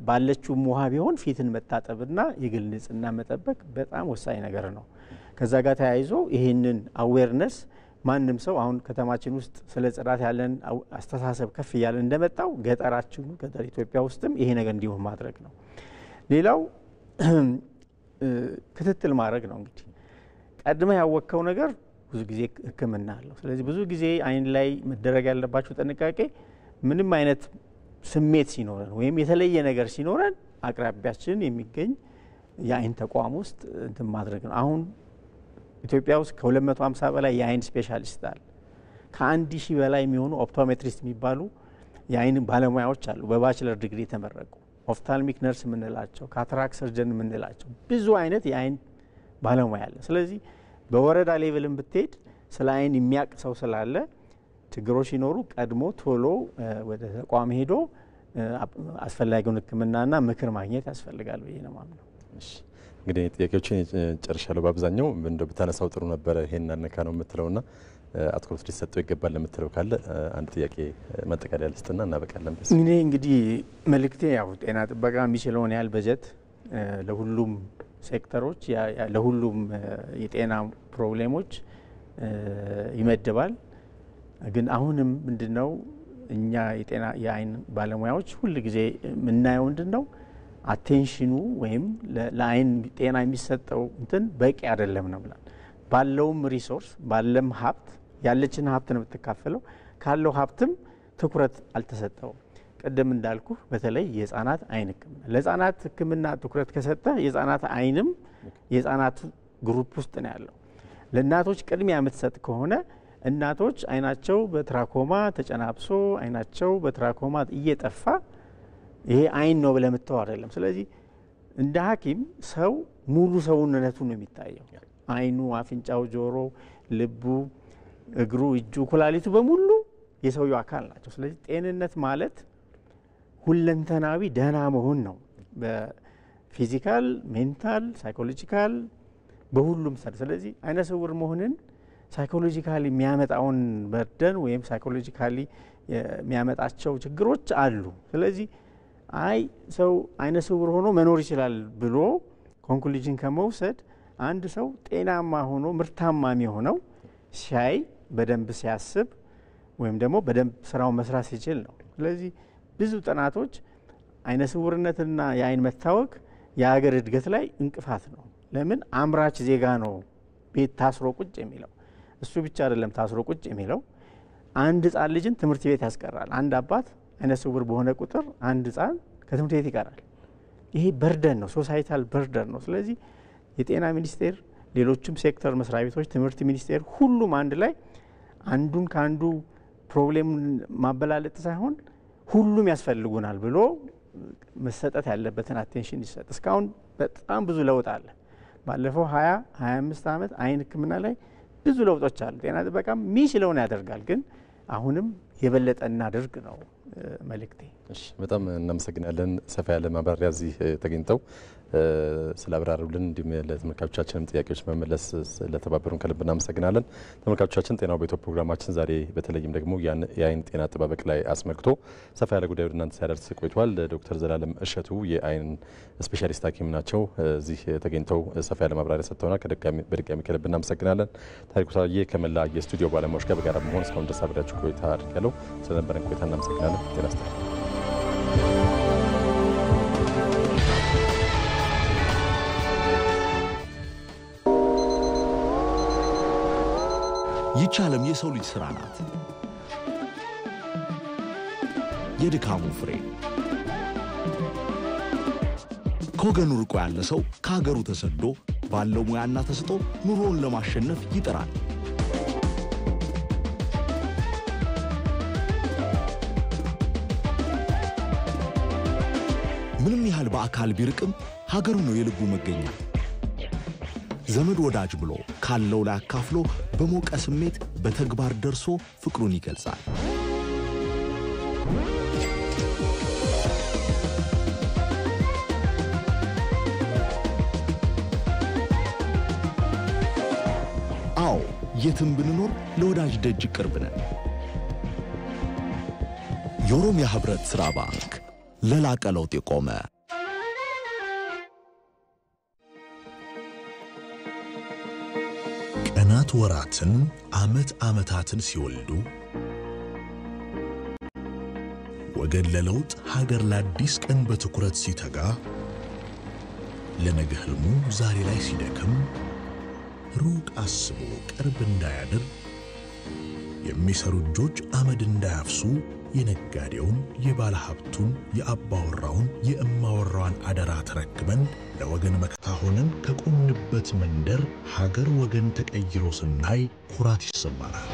ባለችውም ውሃ ቢሆን ፊትን መታጠብና የግል ንጽህና መጠበቅ በጣም ወሳኝ ነገር ነው። ከዛ ጋር ተያይዞ ይህንን አዌርነስ ማንም ሰው አሁን ከተማችን ውስጥ ስለ ጽዳት ያለን አስተሳሰብ ከፍ ያለ እንደመጣው ገጠራችን ገጠር ኢትዮጵያ ውስጥም ይሄ ነገር እንዲሆን ማድረግ ነው። ሌላው ክትትል ማድረግ ነው። እንግዲህ ቀድመ ያወቀው ነገር ብዙ ጊዜ ህክምና አለው። ስለዚህ ብዙ ጊዜ አይን ላይ መደረግ ያለባቸው ጥንቃቄ ምንም አይነት ስሜት ሲኖረን ወይም የተለየ ነገር ሲኖረን አቅራቢያችን የሚገኝ የአይን ተቋም ውስጥ እንትን ማድረግ ነው። አሁን ኢትዮጵያ ውስጥ ከ250 በላይ የአይን ስፔሻሊስት አለ። ከ1000 በላይ የሚሆኑ ኦፕቶሜትሪስት የሚባሉ የአይን ባለሙያዎች አሉ፣ በባችለር ዲግሪ የተመረቁ ኦፍታልሚክ ነርስ የምንላቸው፣ ካትራክት ሰርጀን የምንላቸው ብዙ አይነት የአይን ባለሙያ አለ። ስለዚህ በወረዳ ሌቭልም ብትሄድ ስለ አይን የሚያቅ ሰው ስላለ ችግሮች ሲኖሩ ቀድሞ ቶሎ ወደ ተቋም ሄዶ አስፈላጊውን ህክምናና ምክር ማግኘት ያስፈልጋል ብዬ ነው የማምነው። እንግዲህ ጥያቄዎችን ጨርሻለሁ። በአብዛኛው እንደው ብታነሳው ጥሩ ነበረ ይሄን አነካ ነው የምትለውና አትኩሮት ሊሰጠው ይገባል ለምትለው ካለ አንድ ጥያቄ ማጠቃለያ ልስጥና እናበቃለን። እኔ እንግዲህ መልእክቴ ያው ጤና ጥበቃ የሚችለውን ያህል በጀት ለሁሉም ሴክተሮች ለሁሉም የጤና ፕሮብሌሞች ይመድባል። ግን አሁንም ምንድነው እኛ የጤና የአይን ባለሙያዎች ሁሉ ጊዜ የምናየው ምንድነው አቴንሽኑ ወይም ለአይን ጤና የሚሰጠው እንትን በቂ አይደለም ነው ብለን ባለውም ሪሶርስ ባለም ሀብት ያለችን ሀብት ነው የምትካፈለው ካለው ሀብትም ትኩረት አልተሰጠውም። ቀደም እንዳልኩ በተለይ የህፃናት አይን ህክምና ለህፃናት ህክምና ትኩረት ከሰጠ የህፃናት አይንም የህፃናት ግሩፕ ውስጥ ነው ያለው። ለእናቶች ቅድሚያ የምትሰጥ ከሆነ እናቶች አይናቸው በትራኮማ ተጨናብሶ አይናቸው በትራኮማ እየጠፋ ይሄ አይን ነው ብለህ የምትተው አይደለም። ስለዚህ እንደ ሐኪም ሰው ሙሉ ሰውነቱ ነው የሚታየው። አይኑ፣ አፍንጫው፣ ጆሮ፣ ልቡ፣ እግሩ፣ እጁ፣ ኩላሊቱ በሙሉ የሰውየው አካል ናቸው። ስለዚህ ጤንነት ማለት ሁለንተናዊ ደህና መሆን ነው። በፊዚካል፣ ሜንታል፣ ሳይኮሎጂካል በሁሉም ሰር። ስለዚህ አይነ ስውር መሆንን ሳይኮሎጂካሊ የሚያመጣውን በርደን ወይም ሳይኮሎጂካሊ የሚያመጣቸው ችግሮች አሉ። ስለዚህ አይ ሰው አይነ ስውር ሆኖ መኖር ይችላል ብሎ ኮንክሉዥን ከመውሰድ አንድ ሰው ጤናማ ሆኖ ምርታማ የሚሆነው ሲያይ በደንብ ሲያስብ ወይም ደግሞ በደንብ ስራውን መስራት ሲችል ነው። ስለዚህ ብዙ ጥናቶች አይነ ስውርነትና የአይን መታወክ የሀገር እድገት ላይ እንቅፋት ነው። ለምን አምራች ዜጋ ነው ቤት ታስሮ ቁጭ የሚለው። እሱ ብቻ አይደለም ታስሮ ቁጭ የሚለው አንድ ህፃን ልጅን ትምህርት ቤት ያስቀራል። አንድ አባት አይነ ስውር በሆነ ቁጥር አንድ ህፃን ከትምህርት ቤት ይቀራል። ይሄ በርደን ነው፣ ሶሳይታል በርደን ነው። ስለዚህ የጤና ሚኒስቴር፣ ሌሎችም ሴክተር መስሪያ ቤቶች፣ ትምህርት ሚኒስቴር ሁሉም አንድ ላይ አንዱን ካንዱ ፕሮብሌሙን ማበላለጥ ሳይሆን ሁሉም ያስፈልጉናል ብሎ መሰጠት ያለበትን አቴንሽን ይሰጥ። እስካሁን በጣም ብዙ ለውጥ አለ። ባለፈው 20-25 ዓመት አይን ህክምና ላይ ብዙ ለውጦች አሉ። ጤና ጥበቃ የሚችለውን ያደርጋል፣ ግን አሁንም የበለጠ እናደርግ ነው መልእክቴ። እሺ፣ በጣም እናመሰግናለን። ሰፋ ያለ ማብራሪያ እዚህ ተገኝተው ስላብራሩልን እንዲሁም ለተመልካቾቻችንም ጥያቄዎች መመለስ ስለተባበሩን ከልብ እናመሰግናለን። ተመልካቾቻችን ጤናው በኢትዮጵያ ፕሮግራማችን ዛሬ በተለይም ደግሞ የአይን ጤና አጠባበቅ ላይ አስመልክቶ ሰፋ ያለ ጉዳይ ወደ እናንተ ሲያደርስ ቆይቷል። ዶክተር ዘላለም እሸቱ የአይን ስፔሻሊስት ሐኪም ናቸው። እዚህ ተገኝተው ሰፋ ያለ ማብራሪያ ሰጥተውናል። በድጋሚ ከልብ እናመሰግናለን። ታሪኩ ሳዬ ከመላ የስቱዲዮ ባለሙያዎች ጋር በጋራ በመሆን እስካሁን ድረስ አብሬያችሁ ቆይታ አድርጋለሁ። ስለነበረን ቆይታ እናመሰግናለን። ጤና ይስጥልኝ። ይህች ዓለም የሰው ልጅ ሥራ ናት። የድካሙ ፍሬ ከወገኑ ርቆ ያለ ሰው ከሀገሩ ተሰዶ ባለው ሙያና ተስጦ ኑሮውን ለማሸነፍ ይጥራል። ምንም ያህል በአካል ቢርቅም ሀገሩ ነው የልቡ መገኛ። ዘመድ ወዳጅ ብሎ ካለው ላይ አካፍሎ በሞቀ ስሜት በተግባር ደርሶ ፍቅሩን ይገልጻል። አዎ፣ የትም ብንኖር ለወዳጅ ደጅ ቅርብ ነን። የኦሮሚያ ህብረት ሥራ ባንክ ለላቀ ለውጥ የቆመ ቀና ቀናት ወራትን ዓመታትን ሲወልዱ ወገን ለለውጥ ሀገር ለአዲስ ቀን በትኩረት ሲተጋ ለነገ ህልሙ ዛሬ ላይ ሲደክም ሩቅ አስቦ ቅርብ እንዳያድር የሚሰሩ እጆች አመድ እንዳያፍሱ የነጋዴውን የባለ ሀብቱን የአባወራውን የእማወራዋን አደራ ተረክበን ለወገን መከታ ሆነን ከቆምንበት መንደር ሀገር ወገን ተቀይሮ ስናይ ኩራት ይሰማናል።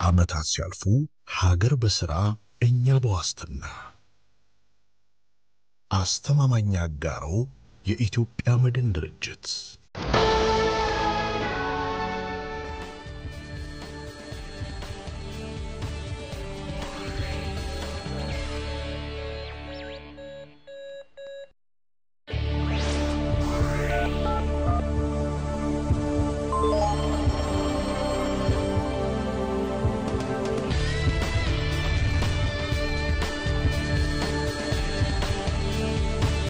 ዓመታት ሲያልፉ ሀገር በሥራ እኛ በዋስትና አስተማማኝ አጋሮ የኢትዮጵያ መድን ድርጅት